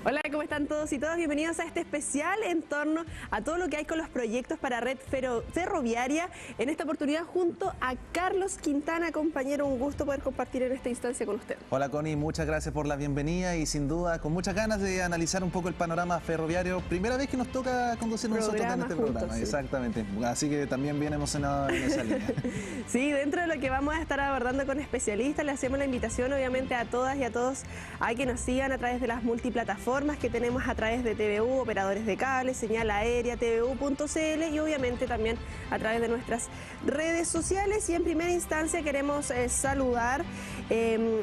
Hola, ¿cómo están todos y todas? Bienvenidos a este especial en torno a todo lo que hay con los proyectos para red ferroviaria. En esta oportunidad junto a Carlos Quintana, compañero, un gusto poder compartir en esta instancia con usted. Hola Connie, muchas gracias por la bienvenida y sin duda con muchas ganas de analizar un poco el panorama ferroviario. Primera vez que nos toca conducir nosotros en este programa, sí. Exactamente, así que también bien emocionado en esa línea. Sí, dentro de lo que vamos a estar abordando con especialistas, le hacemos la invitación obviamente a todas y a todos a que nos sigan a través de las multiplataformas que tenemos a través de TVU, operadores de cable, señal aérea, tvu.cl y obviamente también a través de nuestras redes sociales. Y en primera instancia queremos saludar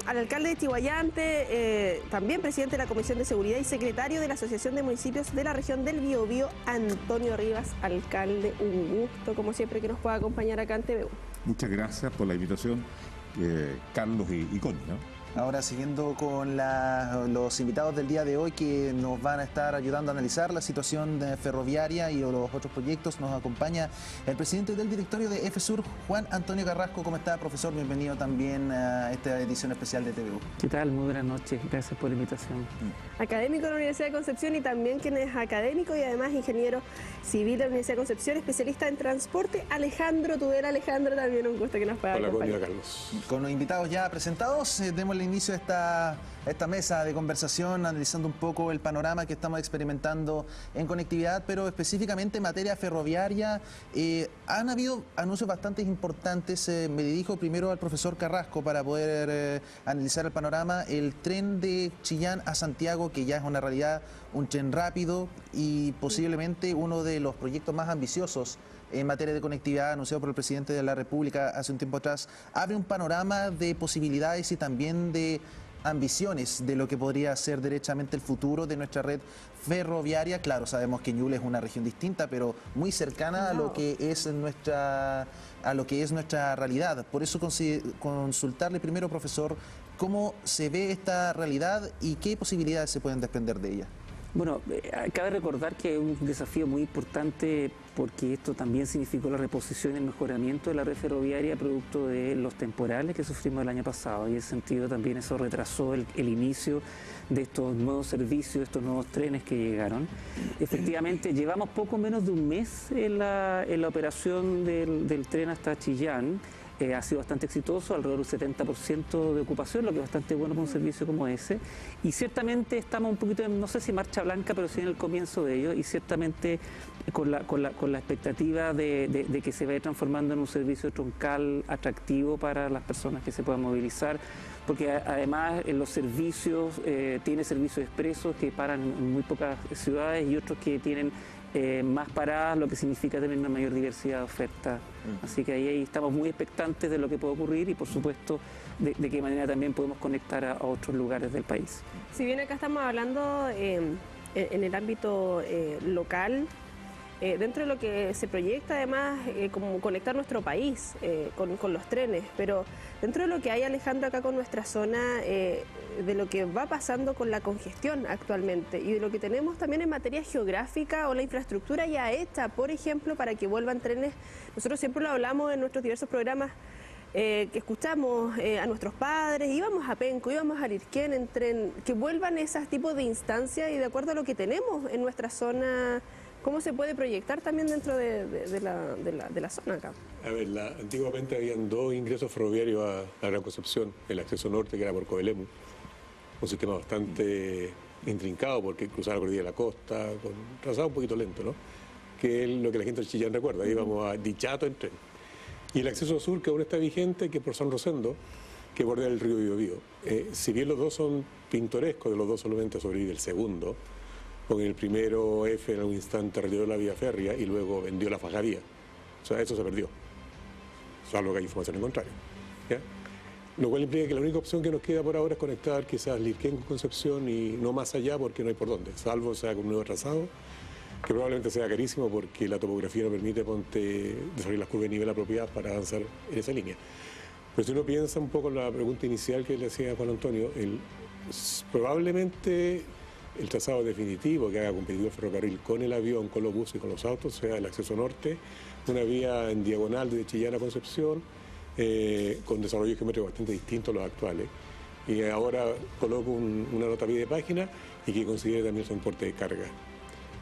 al alcalde de Chiguayante, también presidente de la Comisión de Seguridad y secretario de la Asociación de Municipios de la Región del Biobío, Antonio Rivas. Alcalde, un gusto como siempre que nos pueda acompañar acá en TVU. Muchas gracias por la invitación, Carlos y Connie, ¿no? Ahora, siguiendo con los invitados del día de hoy que nos van a estar ayudando a analizar la situación ferroviaria y los otros proyectos, nos acompaña el presidente del directorio de EFESUR, Juan Antonio Carrasco. ¿Cómo está, profesor? Bienvenido también a esta edición especial de TVU. ¿Qué tal? Muy buenas noches. Gracias por la invitación. Académico de la Universidad de Concepción y también quien es académico y además ingeniero civil de la Universidad de Concepción, especialista en transporte, Alejandro Tudela. Alejandro, también un gusto que nos pueda acompañar. Hola, Carlos. Con los invitados ya presentados, démosle inicio a esta mesa de conversación, analizando un poco el panorama que estamos experimentando en conectividad, pero específicamente en materia ferroviaria. Han habido anuncios bastante importantes. Me dirijo primero al profesor Carrasco para poder analizar el panorama. El tren de Chillán a Santiago, que ya es una realidad, un tren rápido y posiblemente uno de los proyectos más ambiciosos en materia de conectividad, anunciado por el presidente de la República hace un tiempo atrás, abre un panorama de posibilidades y también de ambiciones de lo que podría ser derechamente el futuro de nuestra red ferroviaria. Claro, sabemos que Ñuble es una región distinta, pero muy cercana a lo que es nuestra realidad. Por eso consultarle primero, profesor, cómo se ve esta realidad y qué posibilidades se pueden desprender de ella. Bueno, cabe recordar que es un desafío muy importante porque esto también significó la reposición y el mejoramiento de la red ferroviaria producto de los temporales que sufrimos el año pasado, y en ese sentido también eso retrasó el inicio de estos nuevos servicios, estos nuevos trenes que llegaron. Efectivamente, llevamos poco menos de un mes en la operación del tren hasta Chillán. Ha sido bastante exitoso, alrededor del 70% de ocupación, lo que es bastante bueno para un servicio como ese. Y ciertamente estamos un poquito, no sé si marcha blanca, pero sí en el comienzo de ello, y ciertamente con la expectativa de que se vaya transformando en un servicio troncal atractivo para las personas que se puedan movilizar, porque además en los servicios, tiene servicios expresos que paran en muy pocas ciudades y otros que tienen más paradas, lo que significa tener una mayor diversidad de oferta. Así que ahí estamos muy expectantes de lo que puede ocurrir y por supuesto de qué manera también podemos conectar a otros lugares del país. Si bien acá estamos hablando en el ámbito local, dentro de lo que se proyecta además como conectar nuestro país con los trenes, pero dentro de lo que hay, Alejandro, acá con nuestra zona, de lo que va pasando con la congestión actualmente y de lo que tenemos también en materia geográfica o la infraestructura ya hecha, por ejemplo, para que vuelvan trenes. Nosotros siempre lo hablamos en nuestros diversos programas que escuchamos a nuestros padres, íbamos a Penco, íbamos a Lirquén en tren, que vuelvan esos tipos de instancias y de acuerdo a lo que tenemos en nuestra zona, ¿cómo se puede proyectar también dentro de la zona acá? A ver, antiguamente habían dos ingresos ferroviarios a la Gran Concepción, el acceso norte, que era por Coelemu, un sistema bastante intrincado porque cruzaba la cordillera de la costa, con trazado un poquito lento, ¿no? Que es lo que la gente de Chillán recuerda, íbamos a Dichato en tren. Y el acceso sur, que aún está vigente, que es por San Rosendo, que bordea el río Biobío. Si bien los dos son pintorescos, de los dos solamente sobrevive el segundo, porque el primero F en un instante retiró la vía férrea y luego vendió la fajadía. O sea, eso se perdió, salvo que hay información en contrario, ¿ya? Lo cual implica que la única opción que nos queda por ahora es conectar quizás Lirquén con Concepción y no más allá porque no hay por dónde, salvo sea con un nuevo trazado, que probablemente sea carísimo porque la topografía no permite desarrollar las curvas de nivel apropiadas para avanzar en esa línea. Pero si uno piensa un poco en la pregunta inicial que le hacía Juan Antonio, probablemente el trazado definitivo que haga competitivo el ferrocarril con el avión, con los buses y con los autos sea el acceso norte, una vía en diagonal de Chillán a Concepción, con desarrollos geométricos bastante distintos a los actuales. Y ahora coloco una nota a pie de página y que considere también el transporte de carga.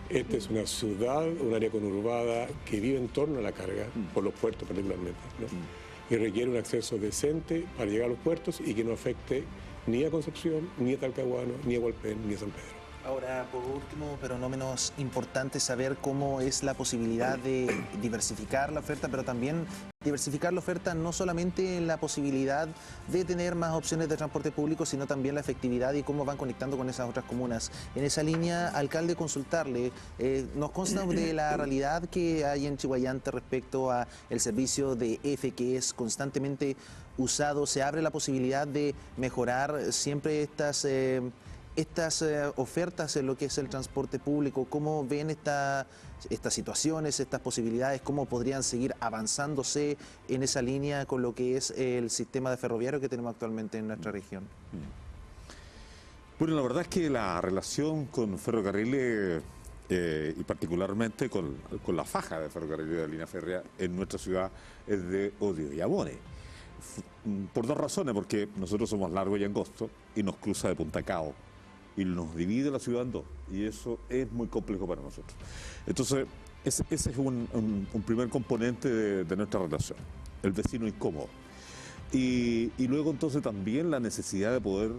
Esta es una ciudad, un área conurbada que vive en torno a la carga, por los puertos particularmente, ¿no? Y requiere un acceso decente para llegar a los puertos y que no afecte ni a Concepción, ni a Talcahuano, ni a Hualpén, ni a San Pedro. Ahora, por último, pero no menos importante, saber cómo es la posibilidad de diversificar la oferta, pero también diversificar la oferta no solamente en la posibilidad de tener más opciones de transporte público, sino también la efectividad y cómo van conectando con esas otras comunas. En esa línea, alcalde, consultarle, nos consta de la realidad que hay en Chiguayante respecto a el servicio de EFE, que es constantemente usado. ¿Se abre la posibilidad de mejorar siempre estas ofertas en lo que es el transporte público? ¿Cómo ven estas situaciones, estas posibilidades? ¿Cómo podrían seguir avanzándose en esa línea con lo que es el sistema de ferroviario que tenemos actualmente en nuestra región? Bueno, la verdad es que la relación con ferrocarriles y particularmente con la faja de ferrocarril de la línea férrea en nuestra ciudad es de odio y amor. Por dos razones, porque nosotros somos largos y angostos y nos cruza de punta a cabo y nos divide la ciudad en dos, y eso es muy complejo para nosotros. Entonces, ese es un primer componente de nuestra relación, el vecino incómodo. Y luego entonces también la necesidad de poder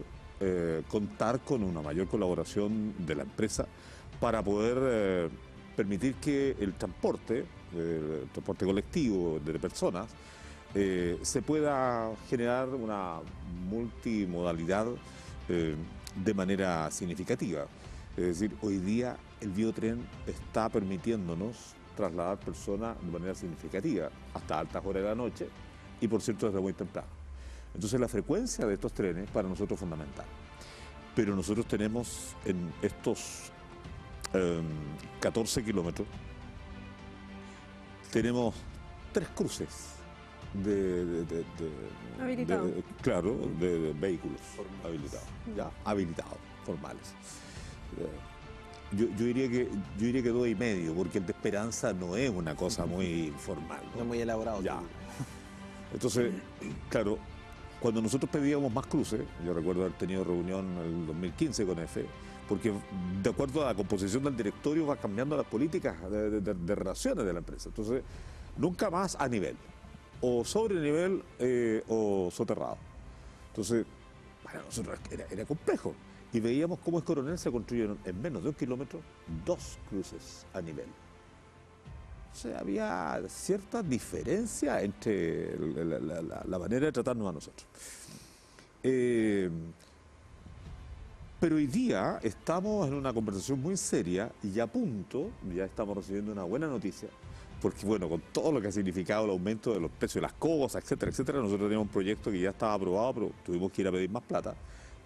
contar con una mayor colaboración de la empresa para poder permitir que el transporte colectivo de personas, se pueda generar una multimodalidad de manera significativa. Es decir, hoy día el biotren está permitiéndonos trasladar personas de manera significativa hasta altas horas de la noche y, por cierto, desde muy temprano. Entonces, la frecuencia de estos trenes para nosotros es fundamental. Pero nosotros tenemos en estos 14 kilómetros, tenemos 3 cruces de vehículos habilitados, formales. Yo diría que 2,5, porque el de Esperanza no es una cosa muy formal, No es muy elaborado. Ya. Entonces, claro, cuando nosotros pedíamos más cruces, yo recuerdo haber tenido reunión en el 2015 con EFE, porque de acuerdo a la composición del directorio va cambiando las políticas de relaciones de la empresa. Entonces, nunca más a nivel, o sobre nivel o soterrado. Entonces, para nosotros era complejo. Y veíamos cómo en Coronel se construyeron en menos de 1 kilómetro 2 cruces a nivel. O sea, había cierta diferencia entre la manera de tratarnos a nosotros. Pero hoy día estamos en una conversación muy seria y a punto, ya estamos recibiendo una buena noticia, porque bueno, con todo lo que ha significado el aumento de los precios de las cosas, etcétera, etcétera, nosotros teníamos un proyecto que ya estaba aprobado, pero tuvimos que ir a pedir más plata,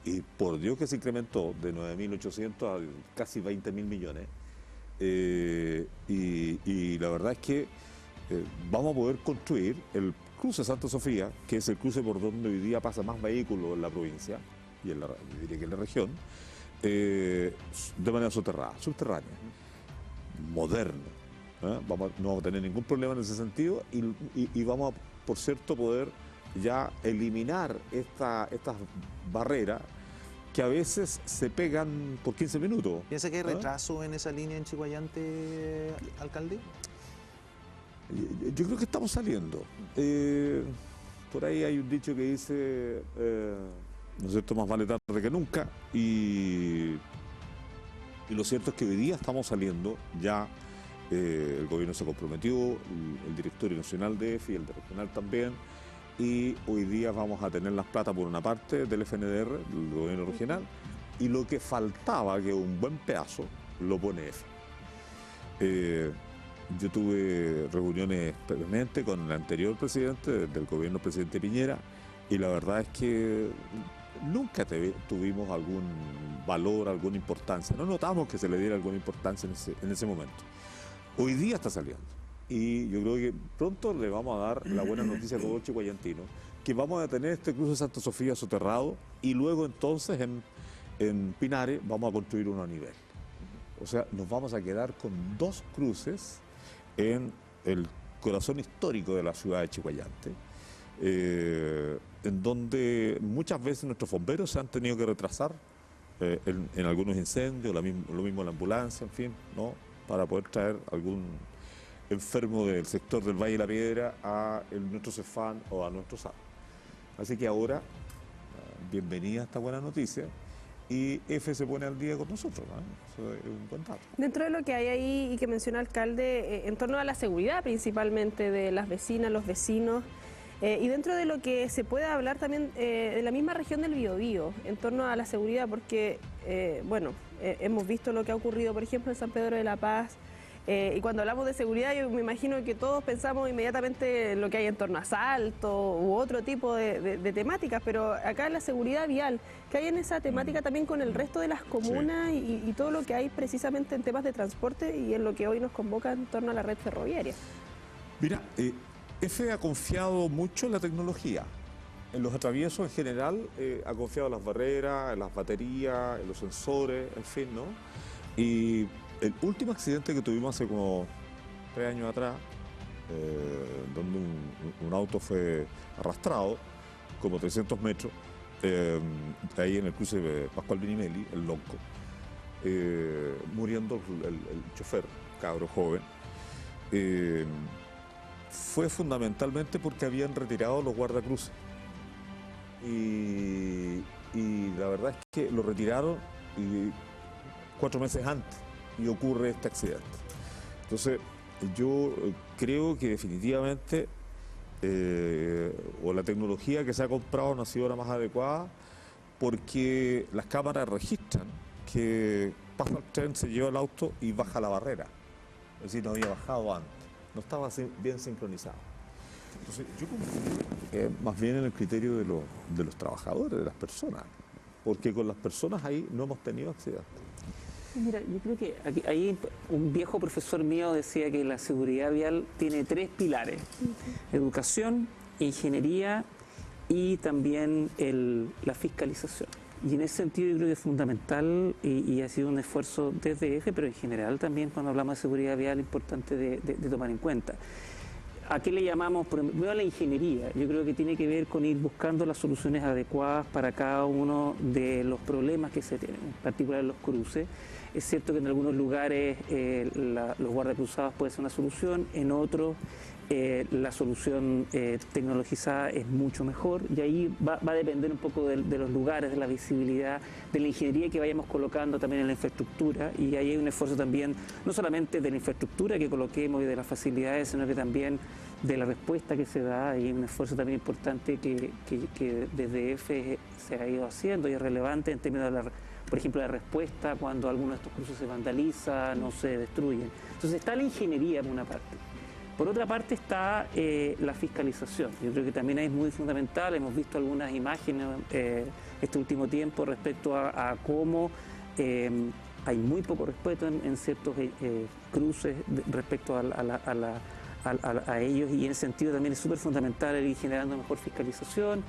y por Dios que se incrementó de 9.800 a casi 20.000 millones. Y la verdad es que vamos a poder construir el cruce Santa Sofía, que es el cruce por donde hoy día pasa más vehículos en la provincia y yo diría que en la región, de manera subterránea, moderna. No vamos a tener ningún problema en ese sentido y vamos a, por cierto, poder ya eliminar estas barreras que a veces se pegan por 15 minutos. ¿Piensa que hay retraso en esa línea en Chiguayante, alcalde? Yo creo que estamos saliendo. Por ahí hay un dicho que dice, ¿no es cierto?, más vale tarde que nunca. Y lo cierto es que hoy día estamos saliendo ya. El gobierno se comprometió, el directorio nacional de EFE y el regional también. Y hoy día vamos a tener las plata por una parte del FNDR, del gobierno regional, y lo que faltaba, que un buen pedazo, lo pone EFE. Yo tuve reuniones previamente con el anterior presidente del gobierno, presidente Piñera, y la verdad es que nunca tuvimos algún valor, alguna importancia. No notamos que se le diera alguna importancia en ese momento. Hoy día está saliendo. Y yo creo que pronto le vamos a dar la buena noticia a todo el chiguayantino, que vamos a tener este cruce Santa Sofía soterrado y luego entonces en Pinares vamos a construir uno a nivel. O sea, nos vamos a quedar con 2 cruces en el corazón histórico de la ciudad de Chiguayante, en donde muchas veces nuestros bomberos se han tenido que retrasar en algunos incendios, lo mismo la ambulancia, en fin, ¿no? Para poder traer algún enfermo del sector del Valle de la Piedra a nuestro Cefam o a nuestro SAR. Así que ahora, bienvenida a esta buena noticia, y EFE se pone al día con nosotros, ¿no? Eso es un buen dato. Dentro de lo que hay ahí y que menciona el alcalde, en torno a la seguridad principalmente de las vecinas, los vecinos, y dentro de lo que se puede hablar también de la misma región del Biobío, en torno a la seguridad, porque, hemos visto lo que ha ocurrido, por ejemplo, en San Pedro de la Paz, y cuando hablamos de seguridad, yo me imagino que todos pensamos inmediatamente en lo que hay en torno a asalto u otro tipo de temáticas, pero acá en la seguridad vial, ¿qué hay en esa temática también con el resto de las comunas y todo lo que hay precisamente en temas de transporte y en lo que hoy nos convoca en torno a la red ferroviaria? Mira, EFE ha confiado mucho en la tecnología. En los atraviesos en general ha confiado en las barreras, en las baterías, en los sensores, en fin, ¿no? Y el último accidente que tuvimos hace como 3 años atrás, donde un auto fue arrastrado como 300 metros, ahí en el cruce de Pascual Vinimeli, el Lonco, muriendo el chofer, cabro joven, fue fundamentalmente porque habían retirado los guardacruces. Y la verdad es que lo retiraron 4 meses antes y ocurre este accidente. Entonces, yo creo que definitivamente o la tecnología que se ha comprado no ha sido la más adecuada, porque las cámaras registran que pasa el tren, se lleva el auto y baja la barrera. Es decir, no había bajado antes, no estaba bien sincronizado. Entonces, yo confío más bien en el criterio de los trabajadores, de las personas, porque con las personas ahí no hemos tenido accidentes. Mira, yo creo que ahí un viejo profesor mío decía que la seguridad vial tiene 3 pilares: educación, ingeniería y también la fiscalización. Y en ese sentido yo creo que es fundamental y ha sido un esfuerzo desde EFE, pero en general también cuando hablamos de seguridad vial importante de tomar en cuenta. ¿A qué le llamamos? Primero a la ingeniería. Yo creo que tiene que ver con ir buscando las soluciones adecuadas para cada uno de los problemas que se tienen, en particular en los cruces. Es cierto que en algunos lugares los guardacruzados puede ser una solución, en otros la solución tecnologizada es mucho mejor, y ahí va a depender un poco de los lugares, de la visibilidad, de la ingeniería que vayamos colocando también en la infraestructura, y ahí hay un esfuerzo también, no solamente de la infraestructura que coloquemos y de las facilidades, sino que también de la respuesta que se da, y un esfuerzo también importante que desde EFE se ha ido haciendo y es relevante en términos de por ejemplo, la respuesta cuando alguno de estos cruces se vandalizan o se destruyen. Entonces está la ingeniería por una parte. Por otra parte está la fiscalización. Yo creo que también es muy fundamental. Hemos visto algunas imágenes este último tiempo respecto a cómo hay muy poco respeto en ciertos cruces respecto a ellos, y en ese sentido también es súper fundamental ir generando mejor fiscalización.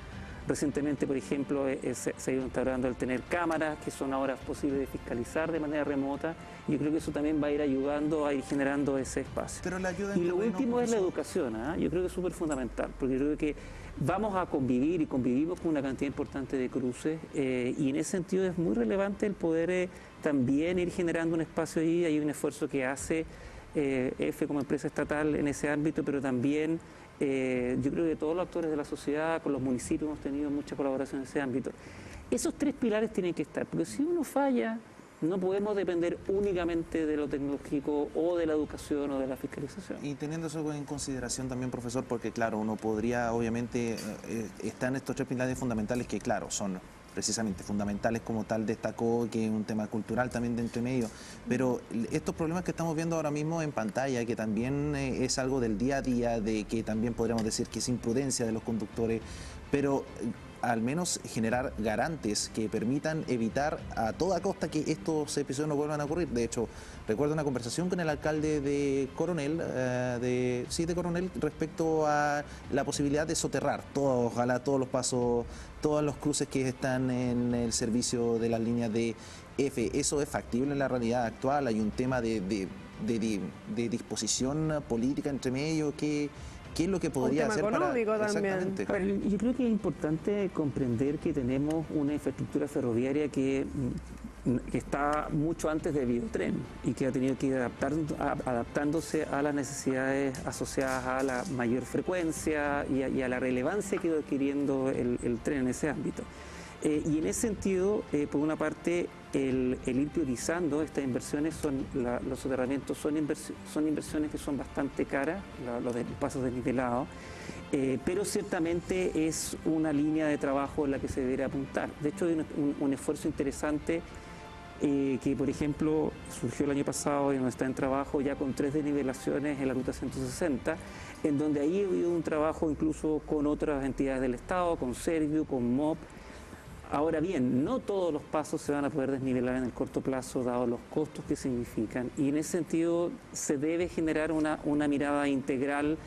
Recientemente, por ejemplo, se ha ido instaurando el tener cámaras que son ahora posibles de fiscalizar de manera remota, y yo creo que eso también va a ir ayudando a ir generando ese espacio. Pero la ayuda y lo último es la educación, yo creo que es súper fundamental, porque yo creo que vamos a convivir y convivimos con una cantidad importante de cruces, y en ese sentido es muy relevante el poder también ir generando un espacio ahí. Hay un esfuerzo que hace EFE como empresa estatal en ese ámbito, pero también yo creo que todos los actores de la sociedad, con los municipios hemos tenido mucha colaboración en ese ámbito. Esos 3 pilares tienen que estar, porque si uno falla, no podemos depender únicamente de lo tecnológico o de la educación o de la fiscalización. Y teniendo eso en consideración también, profesor, porque claro, uno podría, obviamente, están estos 3 pilares fundamentales que, claro, son precisamente fundamentales, como tal destacó, que es un tema cultural también de entre medio, pero estos problemas que estamos viendo ahora mismo en pantalla, que también es algo del día a día, de que también podríamos decir que es imprudencia de los conductores, pero al menos generar garantes que permitan evitar a toda costa que estos episodios no vuelvan a ocurrir. De hecho, recuerdo una conversación con el alcalde de Coronel, de Coronel, respecto a la posibilidad de soterrar ojalá todos los pasos, todos los cruces que están en el servicio de las líneas de EFE. ¿Eso es factible en la realidad actual? ¿Hay un tema de disposición política entre medio? qué es lo que podría hacer para... económico también. Exactamente. A ver, yo creo que es importante comprender que tenemos una infraestructura ferroviaria que está mucho antes del biotren y que ha tenido que ir adaptándose a las necesidades asociadas a la mayor frecuencia y a la relevancia que ha ido adquiriendo el tren en ese ámbito. Y en ese sentido, por una parte, el ir priorizando estas inversiones, los soterramientos son inversiones que son bastante caras, los pasos desnivelados, pero ciertamente es una línea de trabajo en la que se debería apuntar. De hecho, hay un esfuerzo interesante que, por ejemplo, surgió el año pasado y no está en trabajo ya con 3 desnivelaciones en la Ruta 160, en donde ahí ha habido un trabajo incluso con otras entidades del Estado, con Serviu, con MOP. Ahora bien, no todos los pasos se van a poder desnivelar en el corto plazo, dado los costos que significan, y en ese sentido se debe generar una mirada integral,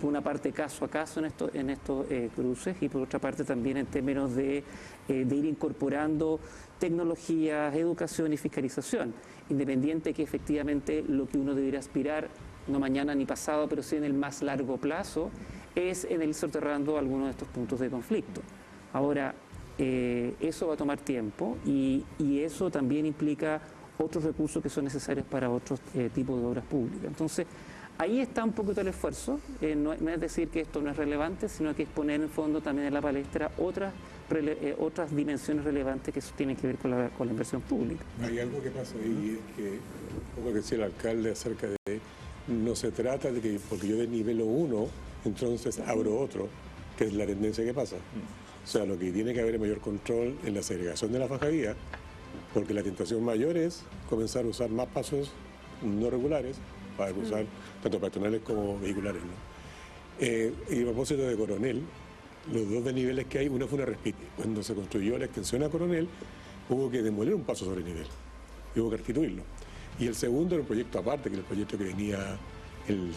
por una parte caso a caso en estos cruces, y por otra parte también en términos de ir incorporando tecnologías, educación y fiscalización, independiente que efectivamente lo que uno debería aspirar, no mañana ni pasado, pero sí en el más largo plazo, es en el ir soterrando algunos de estos puntos de conflicto. Ahora, eso va a tomar tiempo y eso también implica otros recursos que son necesarios para otros tipos de obras públicas. Entonces, ahí está un poquito el esfuerzo, no es decir que esto no es relevante, sino que es poner en el fondo también en la palestra otras dimensiones relevantes que tienen que ver con la inversión pública. Hay algo que pasa ahí, es que, como decía el alcalde acerca de, no se trata de que porque yo desnivelo uno, entonces abro otro, que es la tendencia que pasa. O sea, lo que tiene que haber es mayor control en la segregación de la fajadía, porque la tentación mayor es comenzar a usar más pasos no regulares para cruzar tanto peatonales como vehiculares, ¿no? Y a propósito de Coronel, los 2 desniveles que hay, uno fue una respite. Cuando se construyó la extensión a Coronel, hubo que demoler un paso sobre nivel y hubo que restituirlo. Y el segundo era un proyecto aparte, que era el proyecto que venía el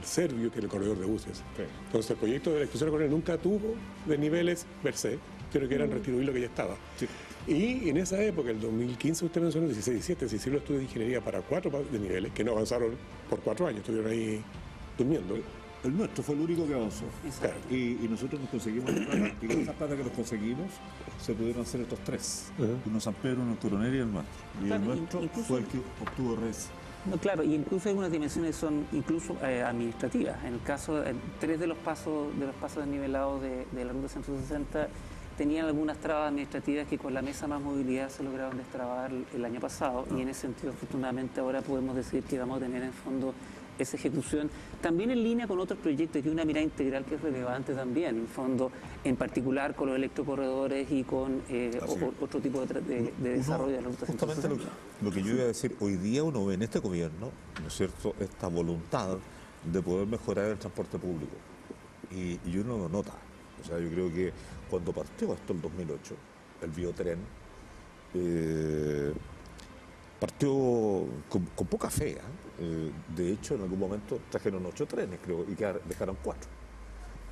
Serviu, que es el corredor de buses. Sí. Entonces el proyecto de la extensión a Coronel nunca tuvo desniveles per se, pero que eran restituir lo que ya estaba. Sí. Y en esa época, el 2015, usted mencionó 16-17, se hicieron estudios de ingeniería para 4 desniveles que no avanzaron por 4 años, estuvieron ahí durmiendo. El nuestro fue el único que avanzó. Claro. Y nosotros nos conseguimos la plata, y con esa plata que nos conseguimos se pudieron hacer estos 3. Uno San Pedro, uno Coronel y el nuestro. Y Claro, el nuestro incluso- fue el que obtuvo res. No, claro, y incluso hay algunas dimensiones que son incluso administrativas. En el caso, 3 de los pasos desnivelados de la Ruta 160 tenían algunas trabas administrativas que con la mesa más movilidad se lograron destrabar el año pasado, y en ese sentido afortunadamente ahora podemos decir que vamos a tener en fondo esa ejecución, también en línea con otros proyectos, que una mirada integral que es relevante también, en fondo, en particular con los electrocorredores y con otro tipo de desarrollo de la Ruta Justamente 160. lo que yo iba a decir, hoy día uno ve en este gobierno, ¿no es cierto?, esta voluntad de poder mejorar el transporte público. Y uno lo nota. O sea, yo creo que cuando partió esto el 2008, el biotren, partió con poca fe. De hecho, en algún momento trajeron 8 trenes, creo, y dejaron 4.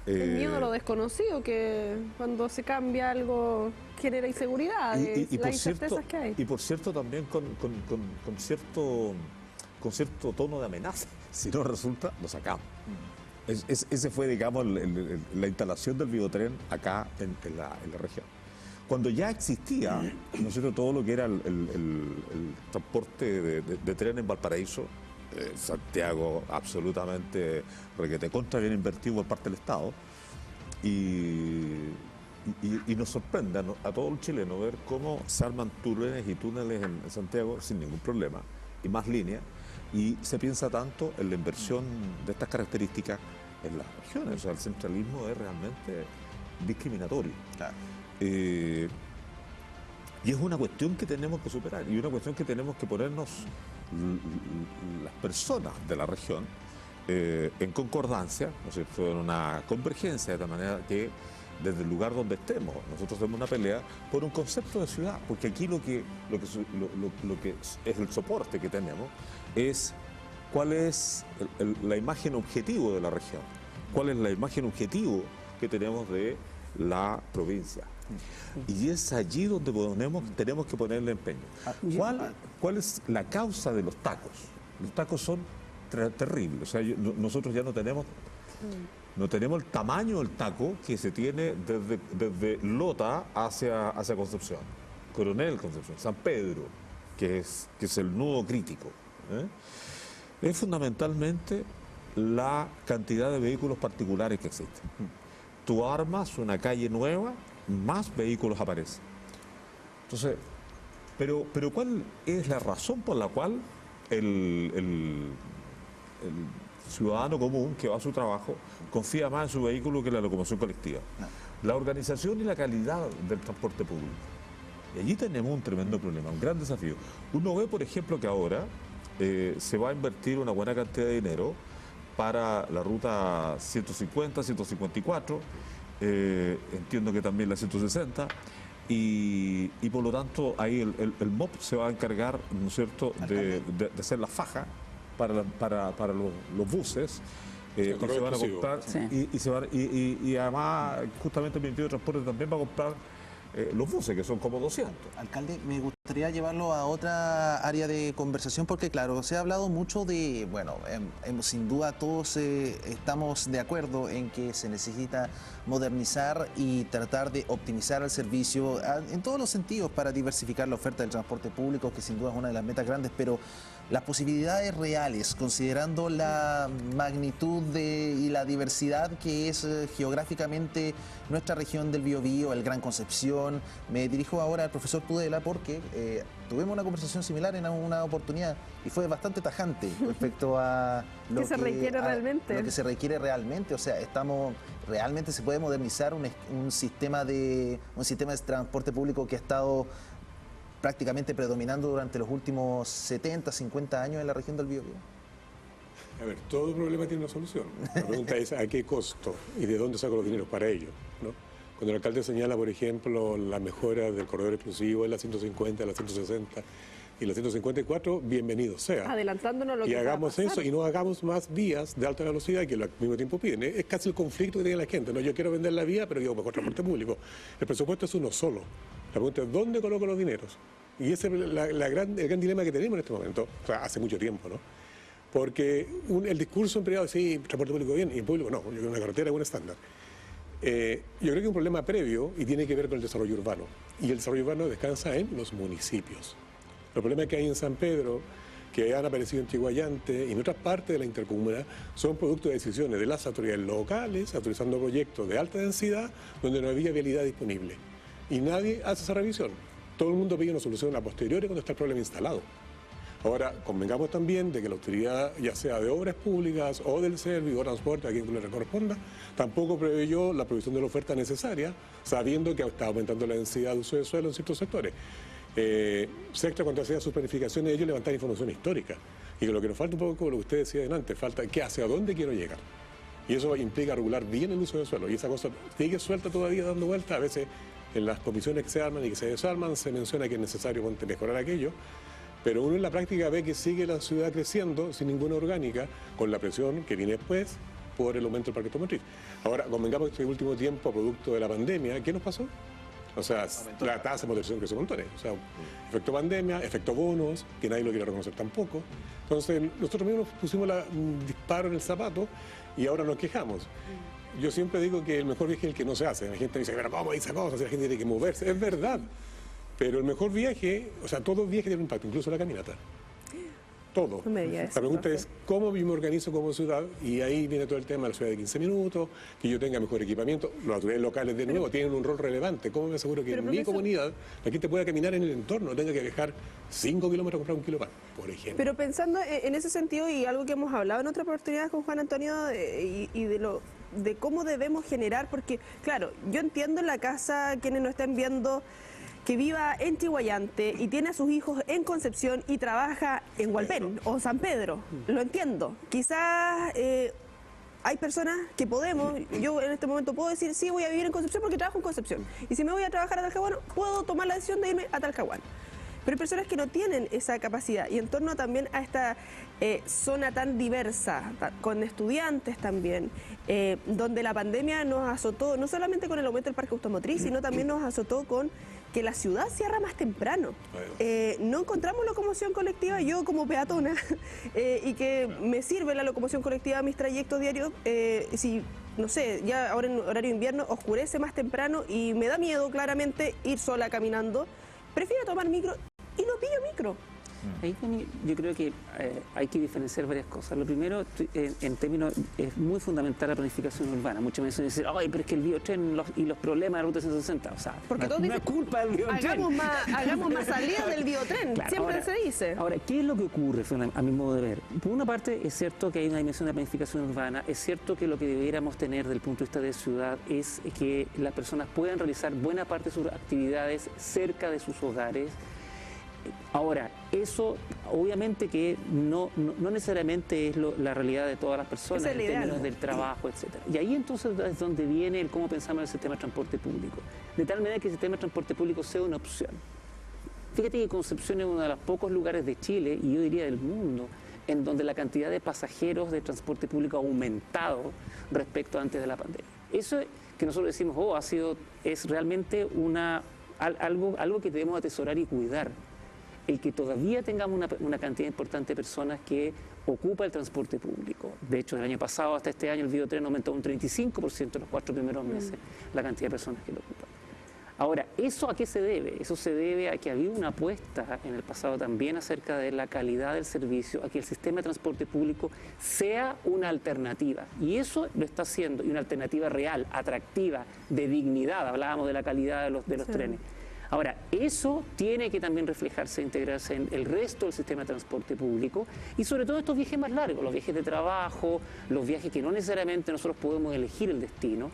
El miedo a lo desconocido, que cuando se cambia algo genera inseguridad, las incertezas que hay. Y por cierto, también con cierto tono de amenaza. Si no resulta, lo sacamos. Ese fue, digamos, la instalación del biotren acá en la región. Cuando ya existía, ¿no es cierto?, todo lo que era el transporte de tren en Valparaíso, Santiago absolutamente requete contra, bien invertido por parte del Estado, y nos sorprende a todo el chileno ver cómo se arman túneles en Santiago sin ningún problema, y más líneas, y se piensa tanto en la inversión de estas características en las regiones. O sea, el centralismo es realmente discriminatorio. Claro. Y es una cuestión que tenemos que superar, y una cuestión que tenemos que ponernos las personas de la región en concordancia, ¿no es cierto?, en una convergencia, de tal manera que desde el lugar donde estemos nosotros demos una pelea por un concepto de ciudad, porque aquí lo que es el soporte que tenemos es cuál es la imagen objetivo de la región, cuál es la imagen objetivo que tenemos de la provincia. Y es allí donde tenemos que ponerle empeño. ¿Cuál es la causa de los tacos? Los tacos son terribles. O sea, nosotros ya no tenemos No tenemos el tamaño del taco que se tiene desde Lota hacia Concepción, Coronel Concepción, San Pedro, que es el nudo crítico. Es fundamentalmente la cantidad de vehículos particulares que existen. Tú armas una calle nueva, más vehículos aparecen. Entonces, pero ¿cuál es la razón por la cual el ciudadano común que va a su trabajo confía más en su vehículo que en la locomoción colectiva? La organización y la calidad del transporte público. Y allí tenemos un tremendo problema, un gran desafío. Uno ve, por ejemplo, que ahora se va a invertir una buena cantidad de dinero para la ruta 150, 154, entiendo que también la 160, y por lo tanto ahí el MOP se va a encargar, ¿no es cierto?, de hacer la faja para los buses. Y se van a comprar, sí. y además justamente el Ministerio de Transporte también va a comprar los buses, que son como 200. Alcalde, me gustaría llevarlo a otra área de conversación porque, claro, se ha hablado mucho de, bueno, sin duda todos estamos de acuerdo en que se necesita modernizar y tratar de optimizar el servicio en todos los sentidos para diversificar la oferta del transporte público, que sin duda es una de las metas grandes, pero las posibilidades reales, considerando la magnitud y la diversidad que es geográficamente nuestra región del Biobío, el Gran Concepción. Me dirijo ahora al profesor Tudela porque tuvimos una conversación similar en una oportunidad y fue bastante tajante respecto a lo que se requiere realmente. Lo que se requiere realmente. O sea, realmente se puede modernizar un sistema de transporte público que ha estado prácticamente predominando durante los últimos 70, 50 años en la región del Biobío. A ver, todo problema tiene una solución. La pregunta es ¿a qué costo y de dónde saco los dineros para ello? ¿No? Cuando el alcalde señala, por ejemplo, la mejora del corredor exclusivo en la 150, la 160 y la 154, bienvenido sea. Adelantándonos lo que y hagamos va a pasar. eso y no hagamos más vías de alta velocidad que al mismo tiempo piden. Es casi el conflicto que tiene la gente. ¿No? Yo quiero vender la vía, pero quiero mejor transporte público. El presupuesto es uno solo. La pregunta es ¿dónde coloco los dineros? Y ese es el gran dilema que tenemos en este momento, o sea, hace mucho tiempo, ¿no? Porque el discurso en privado es sí, transporte público bien, y en público no, yo creo que una carretera es un estándar. Yo creo que es un problema previo y tiene que ver con el desarrollo urbano. Y el desarrollo urbano descansa en los municipios. Los problemas que hay en San Pedro, que han aparecido en Chihuayante y en otras partes de la intercomuna, son producto de decisiones de las autoridades locales, autorizando proyectos de alta densidad donde no había vialidad disponible. Y nadie hace esa revisión. Todo el mundo pide una solución a posteriori cuando está el problema instalado. Ahora, convengamos también de que la autoridad, ya sea de obras públicas o del servicio o transporte, a quien le corresponda, tampoco preveyó la provisión de la oferta necesaria, sabiendo que está aumentando la densidad de uso de suelo en ciertos sectores. Sector, cuando hacía sus planificaciones, ellos levantan información histórica. Y lo que nos falta un poco, lo que usted decía delante, falta que hacia dónde quiero llegar. Y eso implica regular bien el uso del suelo. Y esa cosa sigue suelta todavía dando vuelta. A veces en las comisiones que se arman y que se desarman se menciona que es necesario mejorar aquello. Pero uno en la práctica ve que sigue la ciudad creciendo sin ninguna orgánica, con la presión que viene después por el aumento del parque automotriz. Ahora, convengamos que este último tiempo, producto de la pandemia, ¿qué nos pasó? O sea, la tasa de motorización creció montones. O sea, efecto pandemia, efecto bonos, que nadie lo quiere reconocer tampoco. Entonces, nosotros mismos pusimos un disparo en el zapato y ahora nos quejamos. Yo siempre digo que el mejor viaje es el que no se hace. La gente dice, pero ¿cómo dice cosas? La gente tiene que moverse. Es verdad. Pero el mejor viaje, o sea, todo viaje tiene un impacto, incluso la caminata. Todo. No me digas La eso, pregunta profe. es cómo yo me organizo como ciudad, y ahí viene todo el tema de la ciudad de 15 minutos, que yo tenga mejor equipamiento. Las autoridades locales, de nuevo, tienen un rol relevante. ¿Cómo me aseguro que Pero, en mi profesor, comunidad la gente pueda caminar en el entorno, tenga que viajar 5 kilómetros a comprar un kilo pan, por ejemplo? Pero pensando en ese sentido y algo que hemos hablado en otra oportunidad con Juan Antonio y de cómo debemos generar, porque claro, yo entiendo en la casa quienes nos están viendo que viva en Chihuayante y tiene a sus hijos en Concepción y trabaja en Hualpén o San Pedro, lo entiendo. Quizás hay personas que podemos, yo en este momento puedo decir, sí, voy a vivir en Concepción porque trabajo en Concepción. Y si me voy a trabajar a Talcahuano, puedo tomar la decisión de irme a Talcahuano. pero hay personas que no tienen esa capacidad. Y en torno también a esta zona tan diversa, con estudiantes también, donde la pandemia nos azotó, no solamente con el aumento del parque automotriz, sino también nos azotó con que la ciudad cierra más temprano. No encontramos locomoción colectiva, yo como peatona, y que me sirve la locomoción colectiva a mis trayectos diarios, si, no sé, ya ahora en horario de invierno oscurece más temprano y me da miedo claramente ir sola caminando, prefiero tomar micro y no pillo micro. Ahí yo creo que hay que diferenciar varias cosas. Lo primero, en términos, es muy fundamental la planificación urbana. Muchas veces dicen, ay, pero es que el biotren y los problemas de la ruta 160, o sea, porque no es culpa del biotren. Hagamos más salidas del biotren, claro, siempre ahora, se dice. Ahora, ¿qué es lo que ocurre, a mi modo de ver? Por una parte, es cierto que hay una dimensión de planificación urbana, es cierto que lo que debiéramos tener desde el punto de vista de ciudad es que las personas puedan realizar buena parte de sus actividades cerca de sus hogares. Ahora, eso obviamente que no necesariamente es la realidad de todas las personas en términos del trabajo, etcétera. Y ahí entonces es donde viene el cómo pensamos en el sistema de transporte público. De tal manera que el sistema de transporte público sea una opción. Fíjate que Concepción es uno de los pocos lugares de Chile, y yo diría del mundo, en donde la cantidad de pasajeros de transporte público ha aumentado respecto a antes de la pandemia. Eso que nosotros decimos, es realmente algo que debemos atesorar y cuidar. El que todavía tengamos una cantidad importante de personas que ocupa el transporte público. De hecho, del año pasado hasta este año el biotren aumentó un 35% en los 4 primeros meses, la cantidad de personas que lo ocupan. Ahora, ¿eso a qué se debe? Eso se debe a que había una apuesta en el pasado también acerca de la calidad del servicio, a que el sistema de transporte público sea una alternativa. Y eso lo está haciendo, y una alternativa real, atractiva, de dignidad. Hablábamos de la calidad de los trenes. Ahora, eso tiene que también reflejarse, integrarse en el resto del sistema de transporte público y sobre todo estos viajes más largos, los viajes de trabajo, los viajes que no necesariamente nosotros podemos elegir el destino,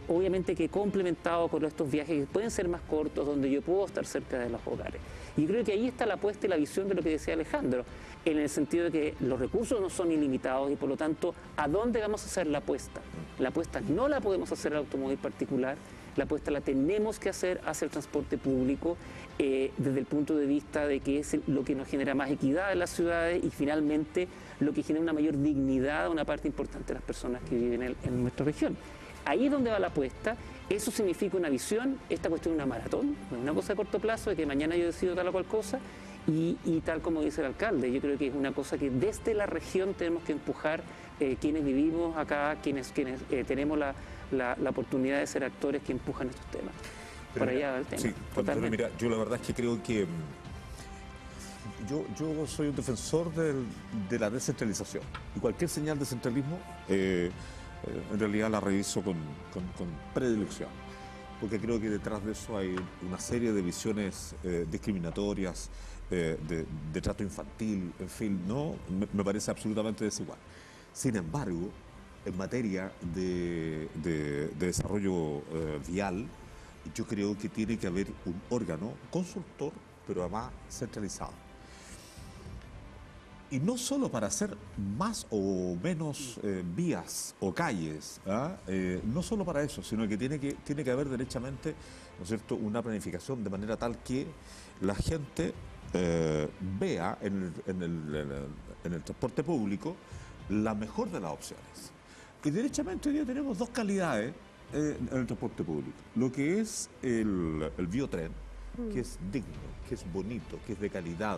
obviamente que complementado con estos viajes que pueden ser más cortos, donde yo puedo estar cerca de los hogares. Y creo que ahí está la apuesta y la visión de lo que decía Alejandro, en el sentido de que los recursos no son ilimitados y por lo tanto, ¿a dónde vamos a hacer la apuesta? La apuesta no la podemos hacer al automóvil particular, la apuesta la tenemos que hacer hacia el transporte público desde el punto de vista de que es lo que nos genera más equidad en las ciudades y finalmente lo que genera una mayor dignidad a una parte importante de las personas que viven en nuestra región. Ahí es donde va la apuesta. Eso significa una visión, esta cuestión es una maratón, no es una cosa a corto plazo de que mañana yo decido tal o cual cosa y tal como dice el alcalde, yo creo que es una cosa que desde la región tenemos que empujar quienes vivimos acá, quienes tenemos la oportunidad de ser actores que empujan estos temas. Pero por allá va el tema. Sí, pero mira, yo la verdad es que creo que yo soy un defensor de la descentralización y cualquier señal de centralismo en realidad la reviso con predilección, porque creo que detrás de eso hay una serie de visiones discriminatorias, de trato infantil, en fin, no me parece absolutamente desigual. Sin embargo, en materia de desarrollo vial, yo creo que tiene que haber un órgano consultor, pero además centralizado. Y no solo para hacer más o menos vías o calles, no solo para eso, sino que tiene que haber derechamente, ¿no es cierto?, una planificación de manera tal que la gente vea en el transporte público la mejor de las opciones. Y derechamente hoy día tenemos dos calidades en el transporte público. Lo que es el biotren, que es digno, que es bonito, que es de calidad.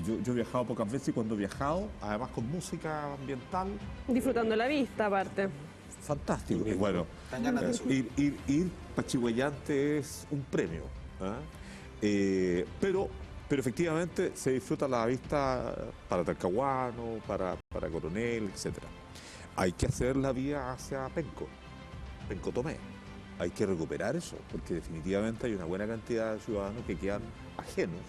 Yo he viajado pocas veces y cuando he viajado, además con música ambiental... Disfrutando la vista, aparte. Fantástico. Y bueno, ir para Chihuayante es un premio. Pero efectivamente se disfruta la vista para Talcahuano, para Coronel, etc. Hay que hacer la vía hacia Penco Tomé. Hay que recuperar eso, porque definitivamente hay una buena cantidad de ciudadanos que quedan ajenos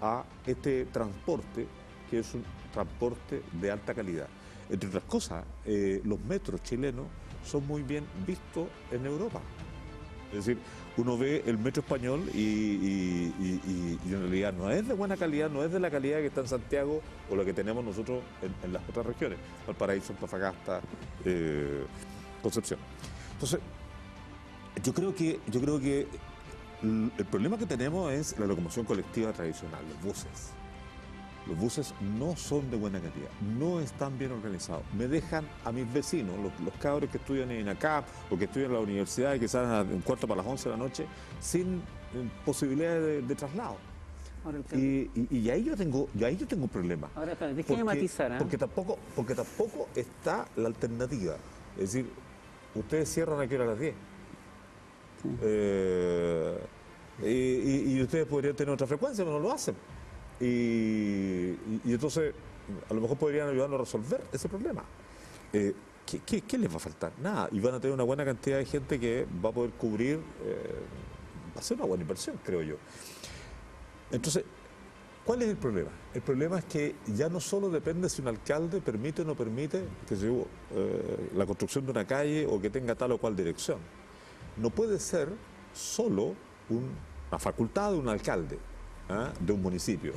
a este transporte, que es un transporte de alta calidad. Entre otras cosas, los metros chilenos son muy bien vistos en Europa. Es decir, uno ve el metro español y en realidad no es de buena calidad, no es de la calidad que está en Santiago o la que tenemos nosotros en las otras regiones, Valparaíso, Antofagasta, Concepción. Entonces, yo creo que El problema que tenemos es la locomoción colectiva tradicional, los buses. Los buses no son de buena calidad, no están bien organizados. Me dejan a mis vecinos, los cabros que estudian en ACAP o que estudian en la universidad y que salen a un cuarto para las 11 de la noche, sin posibilidades de traslado. Ahora, Y ahí yo tengo un problema. Ahora, claro, déjeme matizar. Porque tampoco está la alternativa. Es decir, ustedes cierran aquí a las 10. Y ustedes podrían tener otra frecuencia, pero no lo hacen. Y entonces, a lo mejor podrían ayudarnos a resolver ese problema. ¿Qué les va a faltar? Nada. Y van a tener una buena cantidad de gente que va a poder cubrir, va a ser una buena inversión, creo yo. Entonces, ¿cuál es el problema? El problema es que ya no solo depende si un alcalde permite o no permite que se la construcción de una calle o que tenga tal o cual dirección. No puede ser solo una facultad de un alcalde, de un municipio,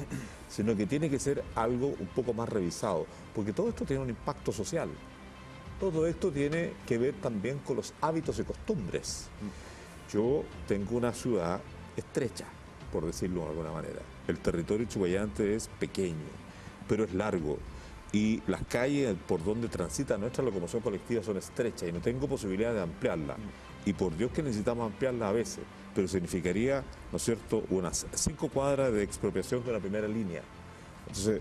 sino que tiene que ser algo un poco más revisado, porque todo esto tiene un impacto social. Todo esto tiene que ver también con los hábitos y costumbres. Yo tengo una ciudad estrecha, por decirlo de alguna manera. El territorio chihuayante es pequeño, pero es largo. Y las calles por donde transita nuestra locomoción colectiva son estrechas y no tengo posibilidad de ampliarla. Y por Dios que necesitamos ampliarla a veces, pero significaría, ¿no es cierto?, unas 5 cuadras de expropiación de la primera línea. Entonces,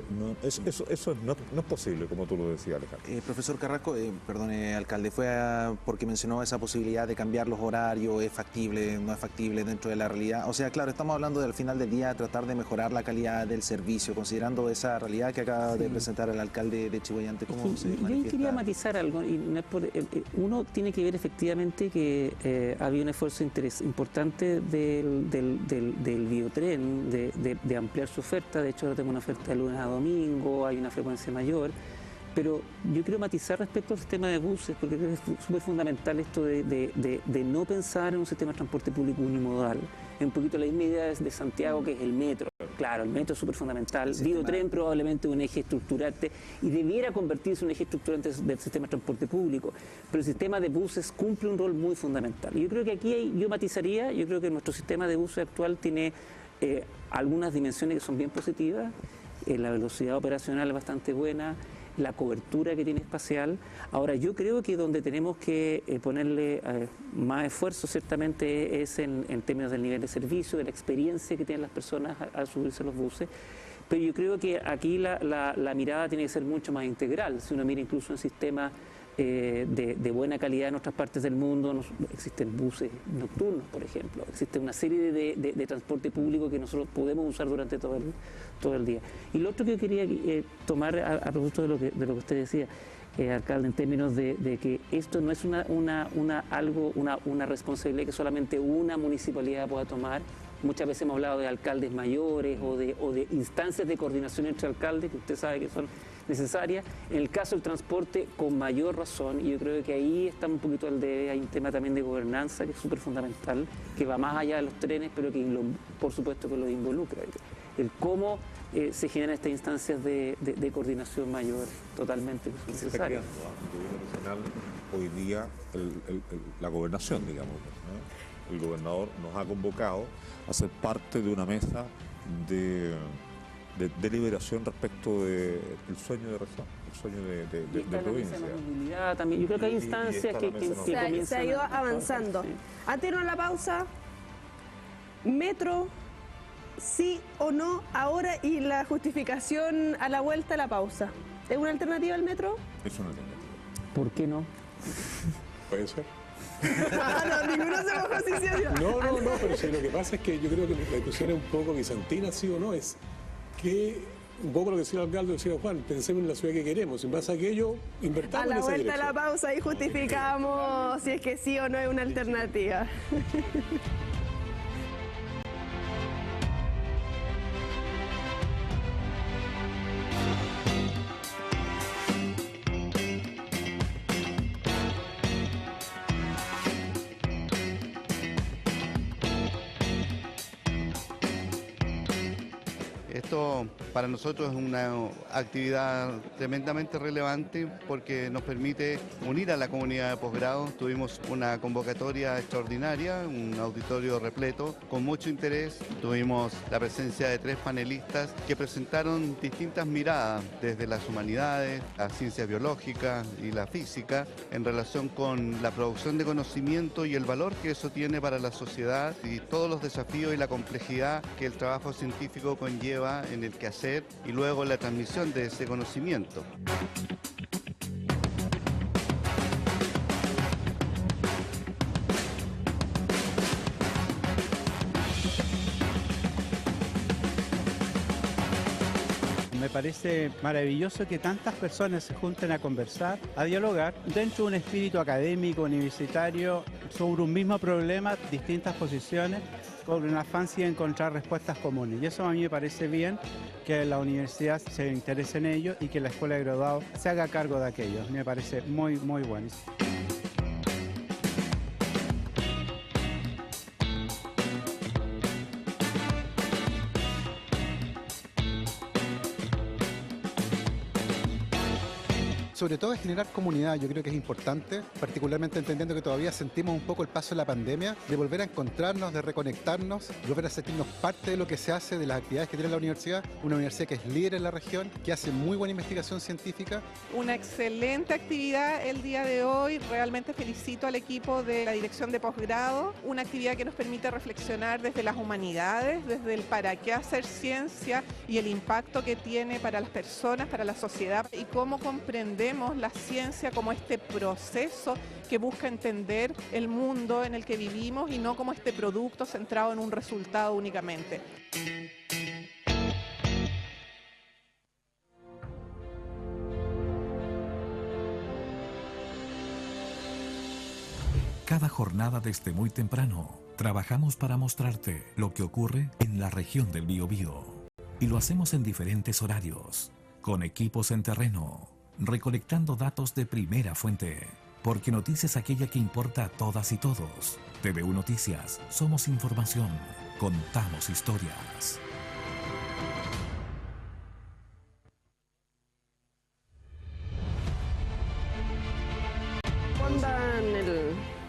eso no es posible, como tú lo decías, Alejandro. Profesor Carrasco, perdone, alcalde, fue porque mencionó esa posibilidad de cambiar los horarios, ¿es factible, no es factible dentro de la realidad? O sea, claro, estamos hablando del final del día, tratar de mejorar la calidad del servicio, considerando esa realidad que acaba de presentar el alcalde de Chihuayante. ¿Cómo se manifiesta? Yo quería matizar algo. Y no es uno tiene que ver efectivamente que había un esfuerzo importante del biotren de ampliar su oferta. De hecho, ahora tengo una oferta de lunes a domingo, hay una frecuencia mayor, pero yo quiero matizar respecto al sistema de buses, porque creo que es súper fundamental esto de no pensar en un sistema de transporte público unimodal. Un poquito la misma idea de Santiago, que es el metro. Claro, el metro es súper fundamental. Biotren probablemente un eje estructurante y debiera convertirse en un eje estructurante del sistema de transporte público, pero el sistema de buses cumple un rol muy fundamental. Yo creo que aquí yo matizaría, yo creo que nuestro sistema de buses actual tiene algunas dimensiones que son bien positivas. La velocidad operacional es bastante buena, la cobertura que tiene espacial. Ahora, yo creo que donde tenemos que ponerle más esfuerzo ciertamente es en términos del nivel de servicio, de la experiencia que tienen las personas al subirse a los buses. Pero yo creo que aquí la mirada tiene que ser mucho más integral. Si uno mira incluso en sistemas de buena calidad en otras partes del mundo, existen buses nocturnos, por ejemplo, existe una serie de transporte público que nosotros podemos usar durante todo el día. Y lo otro que yo quería tomar a propósito de lo que usted decía, alcalde, en términos de que esto no es una responsabilidad que solamente una municipalidad pueda tomar. Muchas veces hemos hablado de alcaldes mayores o de instancias de coordinación entre alcaldes, que usted sabe que son necesarias. En el caso del transporte, con mayor razón, y yo creo que ahí está un poquito el debe. Hay un tema también de gobernanza que es súper fundamental, que va más allá de los trenes, pero que por supuesto que lo involucra. El cómo se generan estas instancias de coordinación mayor, totalmente necesarias. Hoy día la gobernación, digamos, ¿no? El gobernador nos ha convocado a ser parte de una mesa de deliberación respecto del sueño de región, el sueño de provincia. También. Yo creo que hay instancias que comienzan se ha ido avanzando. Sí. Antes de irnos a la pausa, metro, sí o no, ahora, y la justificación a la vuelta a la pausa. ¿Es una alternativa al metro? Es una alternativa. ¿Por qué no? Puede ser. No, ninguno se mojó, sí, No, pero sí, lo que pasa es que yo creo que la discusión es un poco bizantina, sí o no, es que un poco lo que decía el alcalde, decía Juan, pensemos en la ciudad que queremos, en base a aquello, invertamos en esa dirección. A la vuelta a la pausa y justificamos si es que sí o no es una alternativa. Esto para nosotros es una actividad tremendamente relevante porque nos permite unir a la comunidad de posgrado. Tuvimos una convocatoria extraordinaria, un auditorio repleto, con mucho interés. Tuvimos la presencia de 3 panelistas que presentaron distintas miradas desde las humanidades, las ciencias biológicas y la física en relación con la producción de conocimiento y el valor que eso tiene para la sociedad y todos los desafíos y la complejidad que el trabajo científico conlleva en el quehacer y luego la transmisión de ese conocimiento. Me parece maravilloso que tantas personas se junten a conversar, a dialogar, dentro de un espíritu académico, universitario, sobre un mismo problema, distintas posiciones, con un afán de encontrar respuestas comunes. Y eso a mí me parece bien, que la universidad se interese en ello y que la escuela de graduados se haga cargo de aquello. Me parece muy, muy bueno. Sobre todo es generar comunidad, yo creo que es importante, particularmente entendiendo que todavía sentimos un poco el paso de la pandemia, de volver a encontrarnos, de reconectarnos, de volver a sentirnos parte de lo que se hace, de las actividades que tiene la universidad, una universidad que es líder en la región, que hace muy buena investigación científica. Una excelente actividad el día de hoy, realmente felicito al equipo de la dirección de posgrado, una actividad que nos permite reflexionar desde las humanidades, desde el para qué hacer ciencia y el impacto que tiene para las personas, para la sociedad y cómo comprender la ciencia como este proceso que busca entender el mundo en el que vivimos y no como este producto centrado en un resultado únicamente. Cada jornada desde muy temprano, trabajamos para mostrarte lo que ocurre en la región del Biobío. Y lo hacemos en diferentes horarios, con equipos en terreno, recolectando datos de primera fuente, porque noticia es aquella que importa a todas y todos. TVU Noticias, somos información, contamos historias.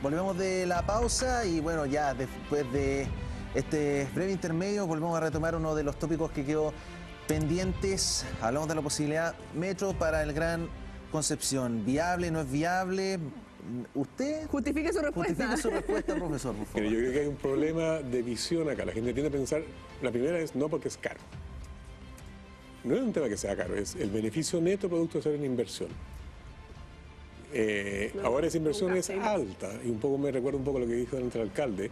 Volvemos de la pausa y bueno, ya después de este breve intermedio volvemos a retomar uno de los tópicos que quedó pendientes. Hablamos de la posibilidad metro para el Gran Concepción. ¿Viable, no es viable? ¿Usted? Justifique su respuesta. Justifique su respuesta, profesor, por favor. Yo creo que hay un problema de visión acá. La gente tiende a pensar, la primera es no porque es caro. No es un tema que sea caro, es el beneficio neto producto de hacer una inversión. Ahora esa inversión es alta y un poco me recuerda un poco lo que dijo el alcalde.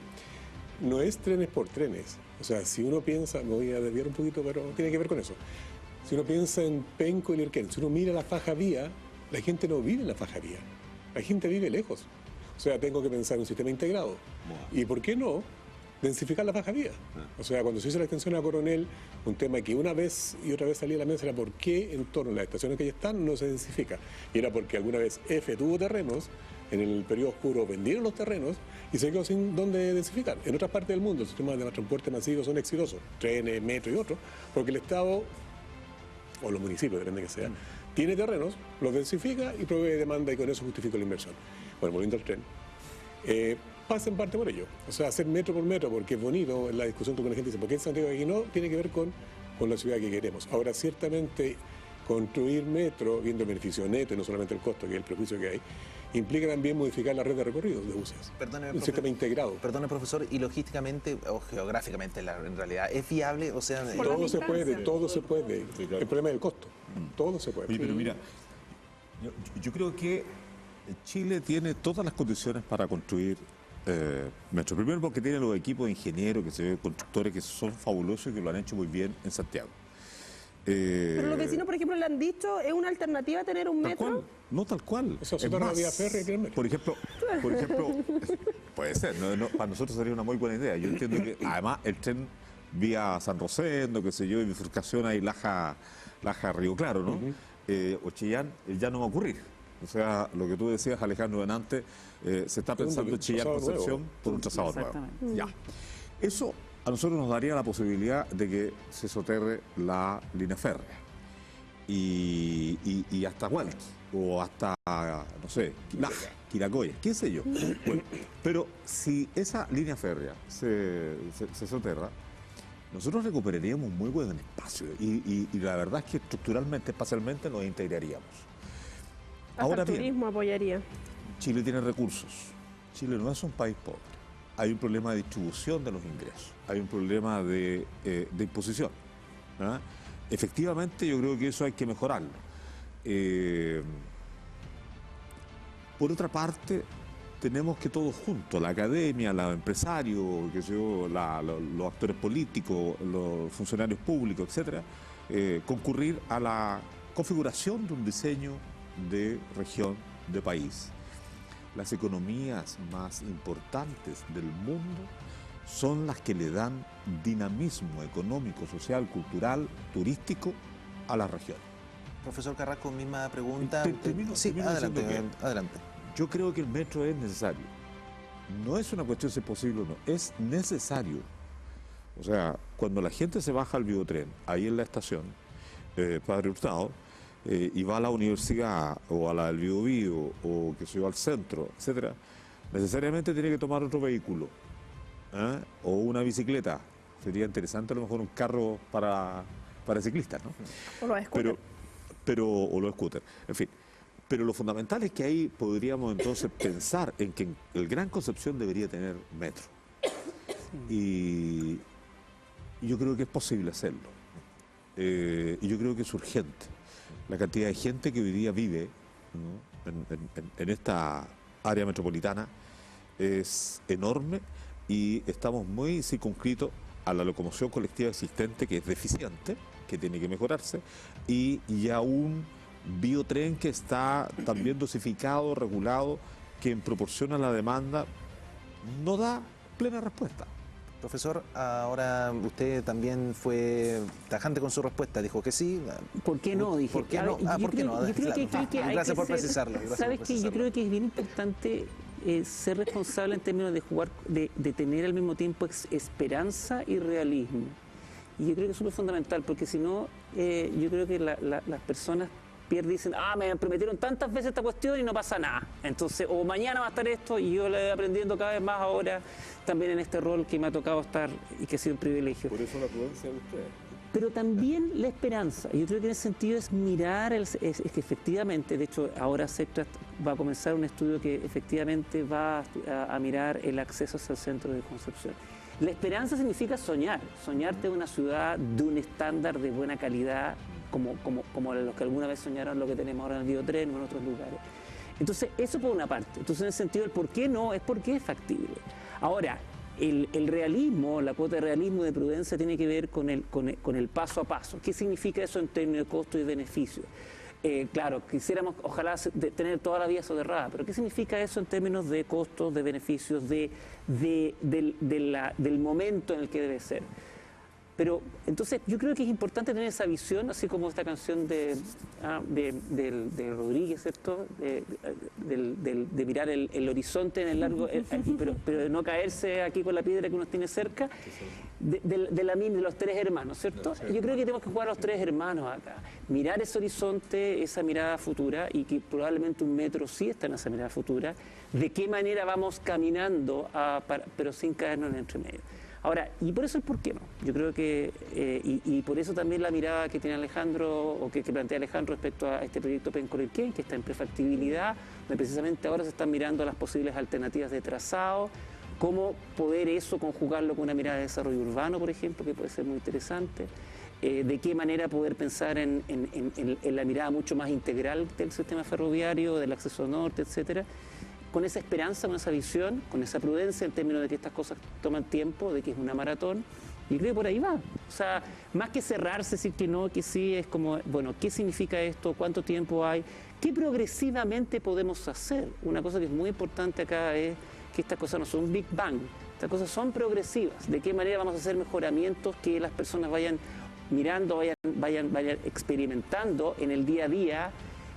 No es trenes por trenes. O sea, si uno piensa, me voy a desviar un poquito, pero tiene que ver con eso. Si uno piensa en Penco y Lirquén, si uno mira la faja vía, la gente no vive en la faja vía. La gente vive lejos. O sea, tengo que pensar en un sistema integrado. ¿Y por qué no densificar la faja vía? O sea, cuando se hizo la extensión a Coronel, un tema que una vez y otra vez salía a la mesa era por qué en torno a las estaciones que ya están no se densifica. Y era porque alguna vez F tuvo terrenos, en el periodo oscuro vendieron los terrenos y se quedó sin dónde densificar. En otras partes del mundo los sistemas de transporte masivo son exitosos, trenes, metro y otros, porque el Estado, o los municipios, depende de que sea, tiene terrenos, los densifica y provee demanda y con eso justifica la inversión. Bueno, volviendo al tren, pasa en parte por ello. O sea, hacer metro por metro, porque es bonito, en la discusión con la gente dice, ¿por qué en Santiago aquí no? Tiene que ver con la ciudad que queremos. Ahora, ciertamente, construir metro, viendo el beneficio neto y no solamente el costo, que es el prejuicio que hay, implica también modificar la red de recorrido de buses. Perdóneme, un sistema integrado. Perdone, profesor, y logísticamente o geográficamente en realidad, ¿es viable? O sea, todo se puede, todo se puede. Sí, claro. El problema es el costo. Todo se puede. Oye, pero mira, yo creo que Chile tiene todas las condiciones para construir metro. Primero porque tiene los equipos de ingenieros, constructores que son fabulosos y que lo han hecho muy bien en Santiago. Pero los vecinos, por ejemplo, le han dicho, ¿es una alternativa tener un metro? Tal cual, no tal cual. O sea, una vía férrea que el metro. Por ejemplo, puede ser, para nosotros sería una muy buena idea. Yo entiendo que además el tren vía San Rosendo, qué sé yo, y bifurcación ahí Laja Río Claro, ¿no? O Chillán, ya no va a ocurrir. O sea, lo que tú decías, Alejandro, delante, se está pensando en Chillán Concepción por un trazado nuevo. Ya. Eso a nosotros nos daría la posibilidad de que se soterre la línea férrea y hasta Hualqui o hasta, no sé, Quiracoya, qué sé yo. Bueno, pero si esa línea férrea se soterra, nosotros recuperaríamos muy buen espacio y la verdad es que estructuralmente, espacialmente nos integraríamos. Hasta el turismo apoyaría. Chile tiene recursos. Chile no es un país pobre. Hay un problema de distribución de los ingresos. Hay un problema de imposición. ¿Ah? Efectivamente, yo creo que eso hay que mejorarlo. Por otra parte, tenemos que todos juntos, la academia, los empresarios, los actores políticos, los funcionarios públicos, etcétera, concurrir a la configuración de un diseño de región, de país. Las economías más importantes del mundo son las que le dan dinamismo económico, social, cultural, turístico a la región. Profesor Carrasco, misma pregunta. Sí, adelante. Yo creo que el metro es necesario. No es una cuestión si es posible o no, es necesario. O sea, cuando la gente se baja al biotren, ahí en la estación, Padre Hurtado, y va a la universidad o a la del Biobío o que se va al centro, etcétera, necesariamente tiene que tomar otro vehículo, ¿eh? O una bicicleta. Sería interesante a lo mejor un carro para ciclistas, ¿no? O los scooters. O los scooters, en fin. Pero lo fundamental es que ahí podríamos entonces pensar en que el Gran Concepción debería tener metro. Y yo creo que es posible hacerlo. Y yo creo que es urgente. La cantidad de gente que hoy día vive, ¿no?, en esta área metropolitana es enorme y estamos muy circunscritos a la locomoción colectiva existente, que es deficiente, que tiene que mejorarse, y a un biotren que está también dosificado, regulado, que en proporción a la demanda no da plena respuesta. Profesor, ahora usted también fue tajante con su respuesta, dijo que sí. ¿Por qué no? Dije. ¿Por qué no? ¿Por qué no? Gracias por precisarlo. ¿Sabes qué? Yo creo que es bien importante ser responsable en términos de tener al mismo tiempo esperanza y realismo. Y yo creo que es súper fundamental, porque si no, yo creo que las personas dicen, me prometieron tantas veces esta cuestión y no pasa nada. Entonces, o mañana va a estar esto, y yo lo he aprendiendo cada vez más ahora, también en este rol que me ha tocado estar y que ha sido un privilegio. Por eso la prudencia de ustedes. Pero también la esperanza. Yo creo que en ese sentido es mirar, es que efectivamente, de hecho, ahora Sectra va a comenzar un estudio que efectivamente va a mirar el acceso hacia el centro de Concepción. La esperanza significa soñarte de una ciudad de un estándar de buena calidad, como los que alguna vez soñaron lo que tenemos ahora en el biotren o en otros lugares. Entonces, eso por una parte. Entonces, en el sentido del por qué no, es porque es factible. Ahora, el realismo, la cuota de realismo y de prudencia tiene que ver con el paso a paso. ¿Qué significa eso en términos de costo y beneficio? Claro, quisiéramos, ojalá, tener toda la vía soterrada, pero ¿qué significa eso en términos de costos, de beneficios, del momento en el que debe ser? Pero entonces yo creo que es importante tener esa visión, así como esta canción de Rodríguez, ¿cierto? De mirar el horizonte en el largo, pero de no caerse aquí con la piedra que uno tiene cerca, de los tres hermanos, ¿cierto? Yo creo que tenemos que jugar a los tres hermanos acá, mirar ese horizonte, esa mirada futura, y que probablemente un metro sí está en esa mirada futura, de qué manera vamos caminando, pero sin caernos en el entremedio. Ahora, y por eso el por qué no. Yo creo que, y por eso también la mirada que tiene Alejandro, o que plantea Alejandro respecto a este proyecto Peña-Colquén, que está en prefactibilidad, donde precisamente ahora se están mirando las posibles alternativas de trazado, cómo poder eso conjugarlo con una mirada de desarrollo urbano, por ejemplo, que puede ser muy interesante, de qué manera poder pensar en la mirada mucho más integral del sistema ferroviario, del acceso norte, etcétera, con esa esperanza, con esa visión, con esa prudencia en términos de que estas cosas toman tiempo, de que es una maratón, y creo que por ahí va. O sea, más que cerrarse, decir que no, que sí, es como, bueno, ¿qué significa esto? ¿Cuánto tiempo hay? ¿Qué progresivamente podemos hacer? Una cosa que es muy importante acá es que estas cosas no son un Big Bang, estas cosas son progresivas. ¿De qué manera vamos a hacer mejoramientos que las personas vayan mirando, vayan experimentando en el día a día,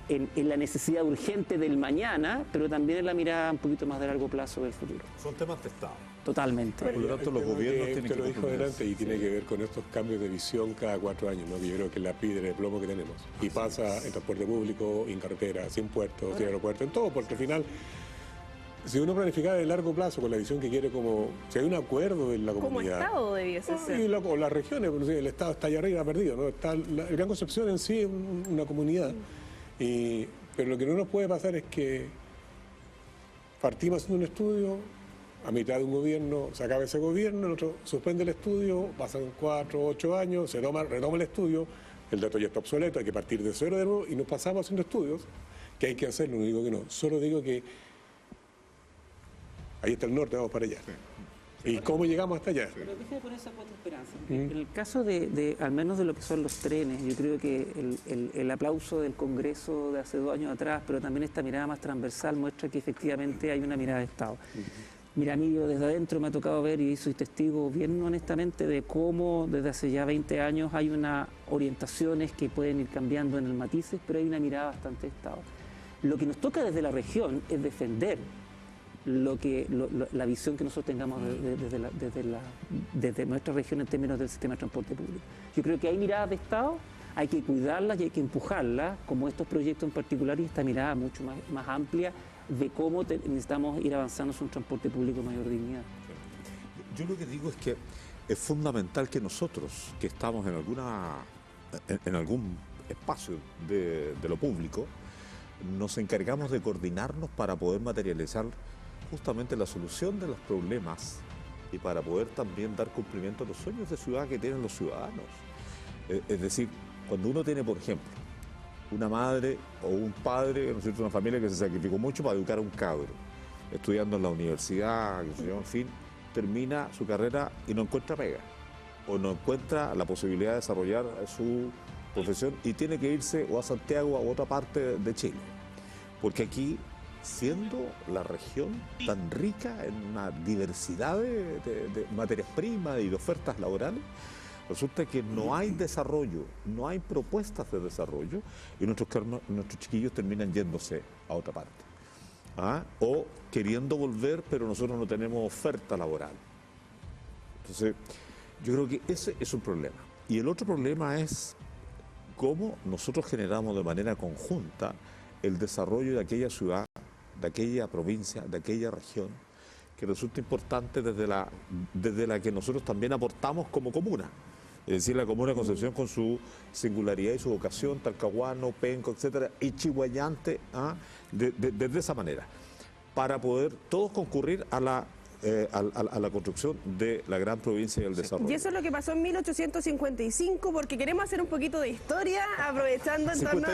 en la necesidad urgente del mañana, pero también en la mirada un poquito más de largo plazo del futuro? Son temas testados. totalmente. Por lo tanto, los gobiernos tienen que... Usted lo dijo delante y tiene que ver con estos cambios de visión cada 4 años, ¿no? Que yo creo que es la piedra de plomo que tenemos. Y pasa en transporte público, en carretera, sin puertos, sin aeropuertos, en todo, porque al final, si uno planifica de largo plazo con la visión que quiere, como si hay un acuerdo en la comunidad. Como Estado debiese ser. Y o las regiones, pero sí, el Estado está allá arriba perdido, ¿no? Está el Gran Concepción en sí es una comunidad. Pero lo que no nos puede pasar es que partimos haciendo un estudio, a mitad de un gobierno se acaba ese gobierno, el otro suspende el estudio, pasan 4 o 8 años, se retoma el estudio, el dato ya está obsoleto, hay que partir de cero de nuevo y nos pasamos haciendo estudios, que hay que hacerlo, no digo que no, solo digo que ahí está el norte, vamos para allá. ¿Y cómo llegamos hasta allá? Pero déjame poner esa cuota de esperanza. En el caso al menos de lo que son los trenes, yo creo que el aplauso del Congreso de hace 2 años atrás, pero también esta mirada más transversal muestra que efectivamente hay una mirada de Estado. Mira, a mí yo desde adentro me ha tocado ver y soy testigo bien honestamente de cómo desde hace ya 20 años hay unas orientaciones que pueden ir cambiando en el matices, pero hay una mirada bastante de Estado. Lo que nos toca desde la región es defender la visión que nosotros tengamos desde nuestra región en términos del sistema de transporte público. Yo creo que hay miradas de Estado, hay que cuidarlas y hay que empujarlas, como estos proyectos en particular, y esta mirada mucho más amplia de cómo necesitamos ir avanzando en un transporte público de mayor dignidad. Yo lo que digo es que es fundamental que nosotros, que estamos en algún espacio de lo público, nos encargamos de coordinarnos para poder materializar justamente la solución de los problemas y para poder también dar cumplimiento a los sueños de ciudad que tienen los ciudadanos. Es decir, cuando uno tiene, por ejemplo, una madre o un padre, ¿no es cierto?, una familia que se sacrificó mucho para educar a un cabro, estudiando en la universidad, en fin, termina su carrera y no encuentra pega, o no encuentra la posibilidad de desarrollar su profesión y tiene que irse o a Santiago o a otra parte de Chile. Porque aquí, siendo la región tan rica en una diversidad de materias primas y de ofertas laborales, resulta que no hay desarrollo, no hay propuestas de desarrollo y nuestros chiquillos terminan yéndose a otra parte. O queriendo volver, pero nosotros no tenemos oferta laboral. Entonces, yo creo que ese es un problema. Y el otro problema es cómo nosotros generamos de manera conjunta el desarrollo de aquella ciudad, de aquella provincia, de aquella región, que resulta importante desde la que nosotros también aportamos como comuna. Es decir, la comuna de Concepción con su singularidad y su vocación, Talcahuano, Penco, etcétera, y Chihuayante, desde esa manera, para poder todos concurrir a la construcción de la gran provincia y el desarrollo. Y eso es lo que pasó en 1855, porque queremos hacer un poquito de historia, aprovechando en torno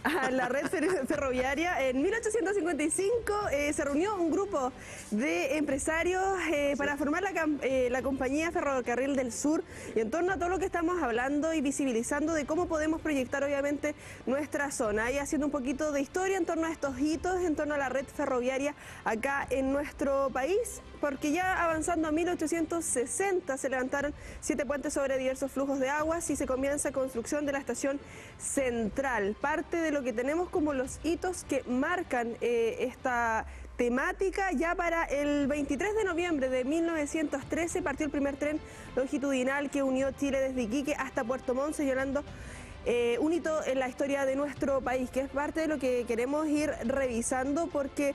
a la red ferroviaria. En 1855 se reunió un grupo de empresarios para formar la compañía Ferrocarril del Sur, y en torno a todo lo que estamos hablando y visibilizando de cómo podemos proyectar obviamente nuestra zona, y haciendo un poquito de historia en torno a estos hitos, en torno a la red ferroviaria acá en nuestro país. Porque ya avanzando a 1860 se levantaron 7 puentes sobre diversos flujos de aguas y se comienza construcción de la estación central. Parte de lo que tenemos como los hitos que marcan esta temática, ya para el 23 de noviembre de 1913 partió el primer tren longitudinal que unió Chile desde Iquique hasta Puerto Montt, señalando un hito en la historia de nuestro país, que es parte de lo que queremos ir revisando, porque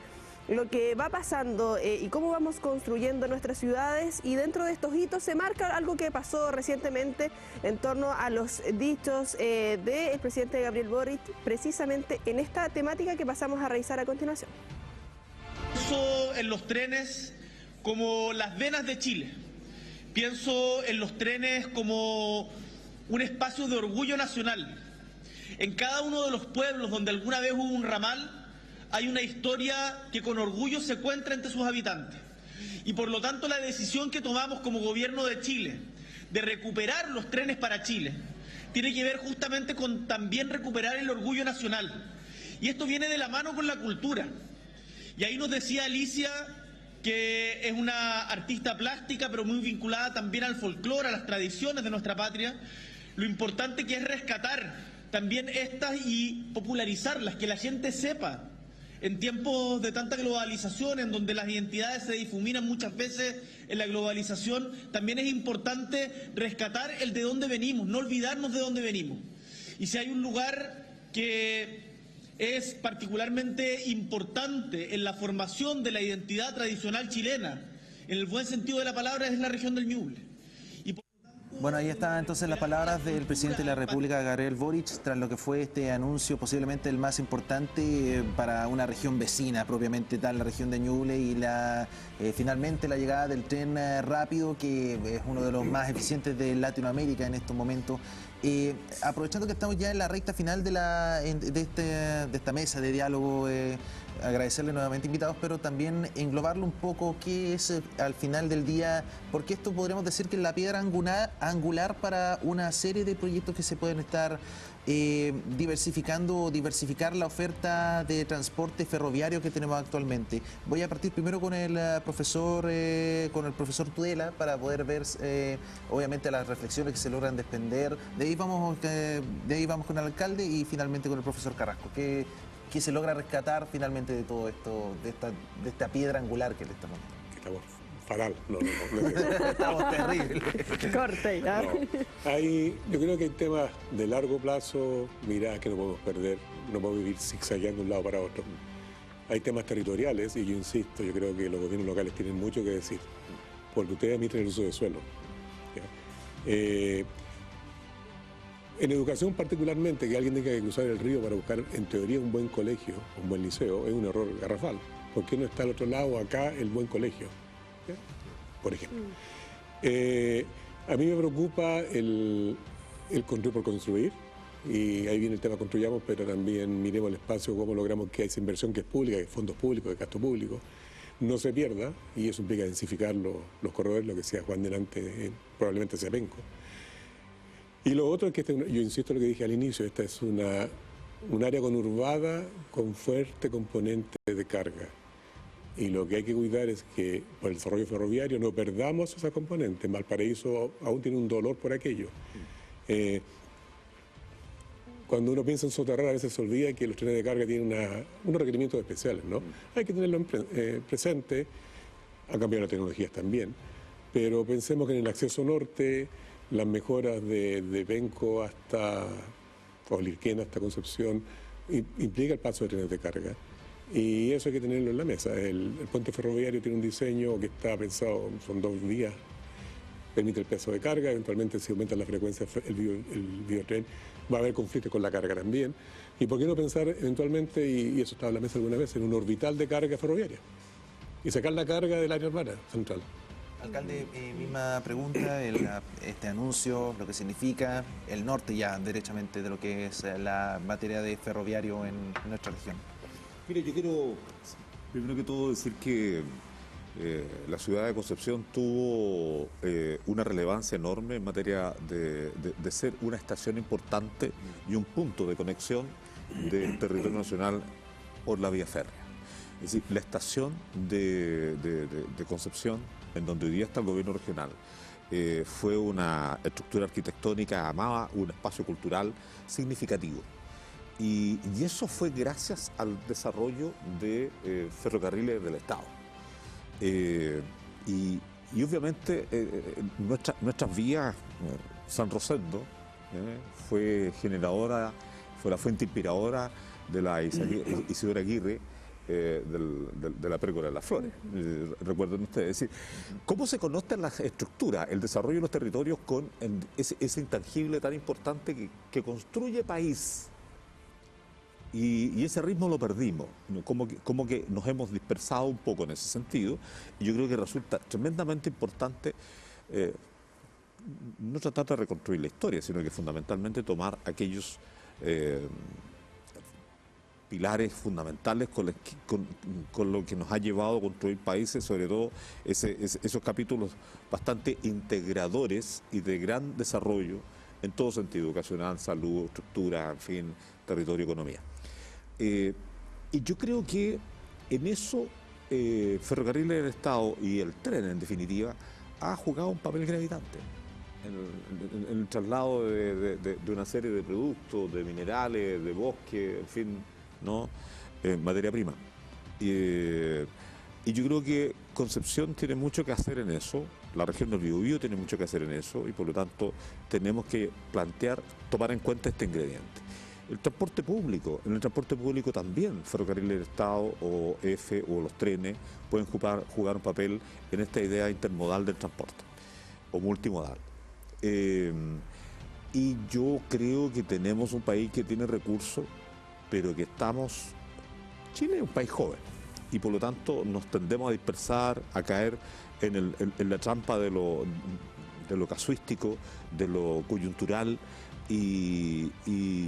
lo que va pasando y cómo vamos construyendo nuestras ciudades, y dentro de estos hitos se marca algo que pasó recientemente en torno a los dichos del presidente Gabriel Boric, precisamente en esta temática que pasamos a revisar a continuación. Pienso en los trenes como las venas de Chile, pienso en los trenes como un espacio de orgullo nacional. En cada uno de los pueblos donde alguna vez hubo un ramal, hay una historia que con orgullo se cuenta entre sus habitantes. Y por lo tanto la decisión que tomamos como gobierno de Chile de recuperar los trenes para Chile tiene que ver justamente con también recuperar el orgullo nacional. Y esto viene de la mano con la cultura. Y ahí nos decía Alicia, que es una artista plástica pero muy vinculada también al folclore, a las tradiciones de nuestra patria, lo importante que es rescatar también estas y popularizarlas, que la gente sepa En tiempos de tanta globalización, en donde las identidades se difuminan muchas veces en la globalización, también es importante rescatar el de dónde venimos, no olvidarnos de dónde venimos. Y si hay un lugar que es particularmente importante en la formación de la identidad tradicional chilena, en el buen sentido de la palabra, es la región del Ñuble. Bueno, ahí están entonces las palabras del presidente de la República, Gabriel Boric, tras lo que fue este anuncio posiblemente el más importante para una región vecina, propiamente tal, la región de Ñuble, y finalmente la llegada del tren rápido, que es uno de los más eficientes de Latinoamérica en estos momentos. Aprovechando que estamos ya en la recta final de esta mesa de diálogo, agradecerle nuevamente invitados, pero también englobarlo un poco, qué es al final del día, porque esto podríamos decir que es la piedra angular para una serie de proyectos que se pueden estar diversificar la oferta de transporte ferroviario que tenemos actualmente. Voy a partir primero con el profesor Tudela, para poder ver obviamente las reflexiones que se logran desprender. De ahí vamos con el alcalde y finalmente con el profesor Carrasco. ¿Qué se logra rescatar finalmente de todo esto, de esta piedra angular que le estamos dando? Que estamos fatal, no. Estamos terribles. Corte, ¿ya? No. Yo creo que hay temas de largo plazo, miradas que no podemos perder, no podemos vivir zigzagueando de un lado para otro. Hay temas territoriales y yo insisto, yo creo que los gobiernos locales tienen mucho que decir, porque ustedes administran el uso de suelo. En educación particularmente, que alguien tenga que cruzar el río para buscar, en teoría, un buen colegio, un buen liceo, es un error garrafal. ¿Por qué no está al otro lado, acá, el buen colegio? Por ejemplo. A mí me preocupa el construir por construir, y ahí viene el tema construyamos, pero también miremos el espacio, cómo logramos que esa inversión que es pública, que es fondos públicos, de gasto público, no se pierda, y eso implica densificar los corredores, lo que sea Juan delante, probablemente sea Penco. Y lo otro es que yo insisto en lo que dije al inicio, esta es un área conurbada con fuerte componente de carga. Y lo que hay que cuidar es que por el desarrollo ferroviario no perdamos esa componente. Valparaíso aún tiene un dolor por aquello. Cuando uno piensa en soterrar, a veces se olvida que los trenes de carga tienen unos requerimientos especiales, ¿no? Hay que tenerlo presente, han cambiado las tecnologías también, pero pensemos que en el acceso norte, las mejoras de Penco hasta Lirquén, hasta Concepción, implica el paso de trenes de carga. Y eso hay que tenerlo en la mesa. El puente ferroviario tiene un diseño que está pensado, son 2 vías, permite el peso de carga, eventualmente si aumenta la frecuencia el biotren, va a haber conflictos con la carga también. ¿Y por qué no pensar eventualmente, y eso estaba en la mesa alguna vez, en un orbital de carga ferroviaria? Y sacar la carga del área urbana central. Alcalde, misma pregunta, este anuncio, lo que significa el norte ya derechamente de lo que es la materia de ferroviario en nuestra región. Mire, yo quiero primero que todo decir que la ciudad de Concepción tuvo una relevancia enorme en materia de ser una estación importante y un punto de conexión del territorio nacional por la vía férrea. Es decir, la estación de Concepción, en donde hoy día está el gobierno regional, fue una estructura arquitectónica, amaba un espacio cultural significativo. Y eso fue gracias al desarrollo de ferrocarriles del Estado. Y obviamente nuestras vías, San Rosendo, fue la fuente inspiradora de la Isidora Aguirre, de la Pérgola de las Flores. Recuerden ustedes, es decir, cómo se conocen las estructuras, el desarrollo de los territorios con ese intangible tan importante que construye país. Y ese ritmo lo perdimos, como que nos hemos dispersado un poco en ese sentido, y yo creo que resulta tremendamente importante no tratar de reconstruir la historia, sino que fundamentalmente tomar aquellos pilares fundamentales con lo que nos ha llevado a construir países, sobre todo esos capítulos bastante integradores y de gran desarrollo en todo sentido, educacional, salud, estructura, en fin, territorio, economía. Y yo creo que en eso Ferrocarriles del Estado y el tren, en definitiva, ha jugado un papel gravitante en el traslado de una serie de productos, de minerales, de bosque, en fin, ¿no? Materia prima. Y yo creo que Concepción tiene mucho que hacer en eso, la región del Biobío tiene mucho que hacer en eso, y por lo tanto tenemos que tomar en cuenta este ingrediente. El transporte público, en el transporte público también Ferrocarril del Estado o EFE o los trenes pueden jugar un papel en esta idea intermodal del transporte o multimodal. Y yo creo que tenemos un país que tiene recursos, pero que Chile es un país joven y por lo tanto nos tendemos a dispersar, a caer en la trampa de lo casuístico, de lo coyuntural, y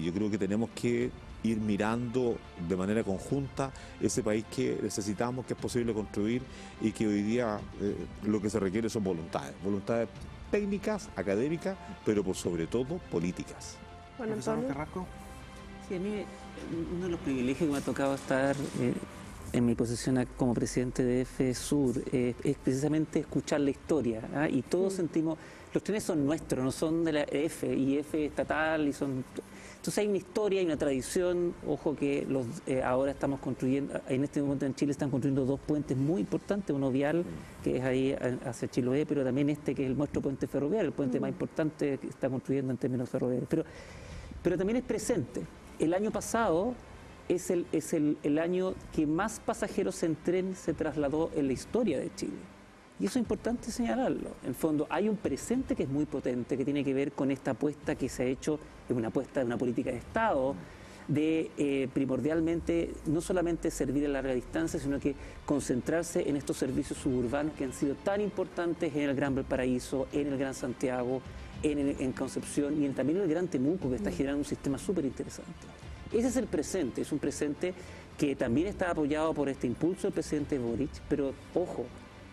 yo creo que tenemos que ir mirando de manera conjunta ese país que necesitamos, que es posible construir, y que hoy día lo que se requiere son voluntades técnicas, académicas, pero por sobre todo políticas. Bueno, Antonio. Carrasco. Sí, a mí uno de los privilegios que me ha tocado estar en mi posición como presidente de EFE Sur es precisamente escuchar la historia, ¿ah? Y todos sentimos, los trenes son nuestros, no son de la EFE, y EFE estatal, y son... Entonces hay una historia, hay una tradición. Ojo que ahora estamos construyendo, en este momento en Chile están construyendo dos puentes muy importantes, uno vial, que es ahí hacia Chiloé, pero también que es nuestro puente ferroviario, el puente más importante que está construyendo en términos ferroviarios. Pero también es presente. El año pasado es el año que más pasajeros en tren se trasladó en la historia de Chile. Y eso es importante señalarlo. En el fondo, hay un presente que es muy potente, que tiene que ver con esta apuesta que se ha hecho, es una apuesta de una política de Estado, de primordialmente no solamente servir a larga distancia, sino que concentrarse en estos servicios suburbanos que han sido tan importantes en el Gran Valparaíso, en el Gran Santiago, en Concepción y también en el Gran Temuco, que está generando un sistema súper interesante. Ese es el presente, es un presente que también está apoyado por este impulso del presidente Boric, pero ojo,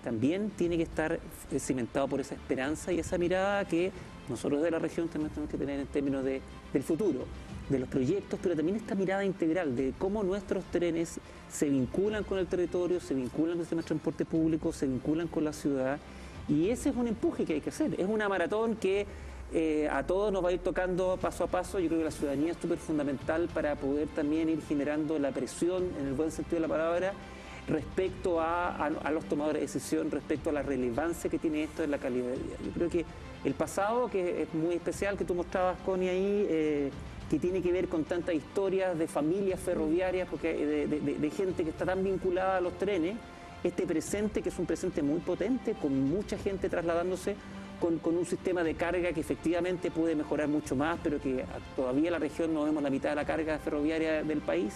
también tiene que estar cimentado por esa esperanza y esa mirada que nosotros de la región también tenemos que tener en términos del futuro, de los proyectos, pero también esta mirada integral de cómo nuestros trenes se vinculan con el territorio, se vinculan con el sistema de transporte público, se vinculan con la ciudad, y ese es un empuje que hay que hacer. Es una maratón que a todos nos va a ir tocando paso a paso. Yo creo que la ciudadanía es súper fundamental para poder también ir generando la presión, en el buen sentido de la palabra, respecto a los tomadores de decisión, respecto a la relevancia que tiene esto en la calidad de vida. Yo creo que el pasado, que es muy especial, que tú mostrabas, Connie, ahí, que tiene que ver con tantas historias de familias ferroviarias, porque de gente que está tan vinculada a los trenes, este presente, que es un presente muy potente, con mucha gente trasladándose, con un sistema de carga que efectivamente puede mejorar mucho más, pero que todavía la región no vemos la mitad de la carga ferroviaria del país.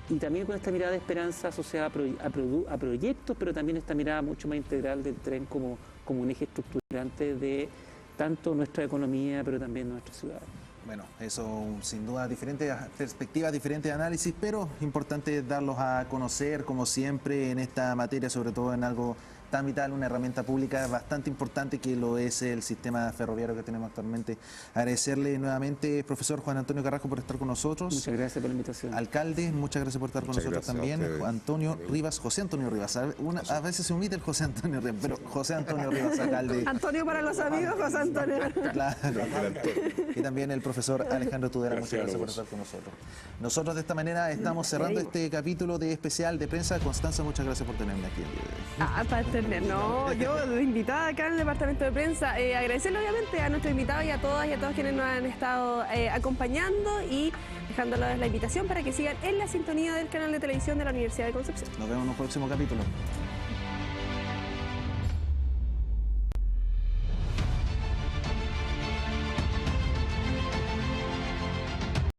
Y también con esta mirada de esperanza asociada a proyectos, pero también esta mirada mucho más integral del tren como un eje estructurante de tanto nuestra economía, pero también nuestra ciudad. Bueno, eso sin duda, diferentes perspectivas, diferentes análisis, pero importante darlos a conocer, como siempre, en esta materia, sobre todo en algo tan vital, una herramienta pública bastante importante que lo es el sistema ferroviario que tenemos actualmente. Agradecerle nuevamente, profesor Juan Antonio Carrasco, por estar con nosotros. Muchas gracias por la invitación. Alcalde, muchas gracias por estar con nosotros también. José Antonio Rivas. A veces se omite el José Antonio Rivas, pero José Antonio Rivas, alcalde. Antonio para los amigos, José Antonio. Claro. Y también el profesor Alejandro Tudela, muchas gracias por estar con nosotros. Nosotros de esta manera estamos cerrando este capítulo de especial de prensa. Constanza, muchas gracias por tenerme aquí el día de hoy. No, yo invitada acá en el departamento de prensa, agradecerle obviamente a nuestro invitado y a todas quienes nos han estado acompañando y dejándoles la invitación para que sigan en la sintonía del canal de televisión de la Universidad de Concepción. Nos vemos en un próximo capítulo.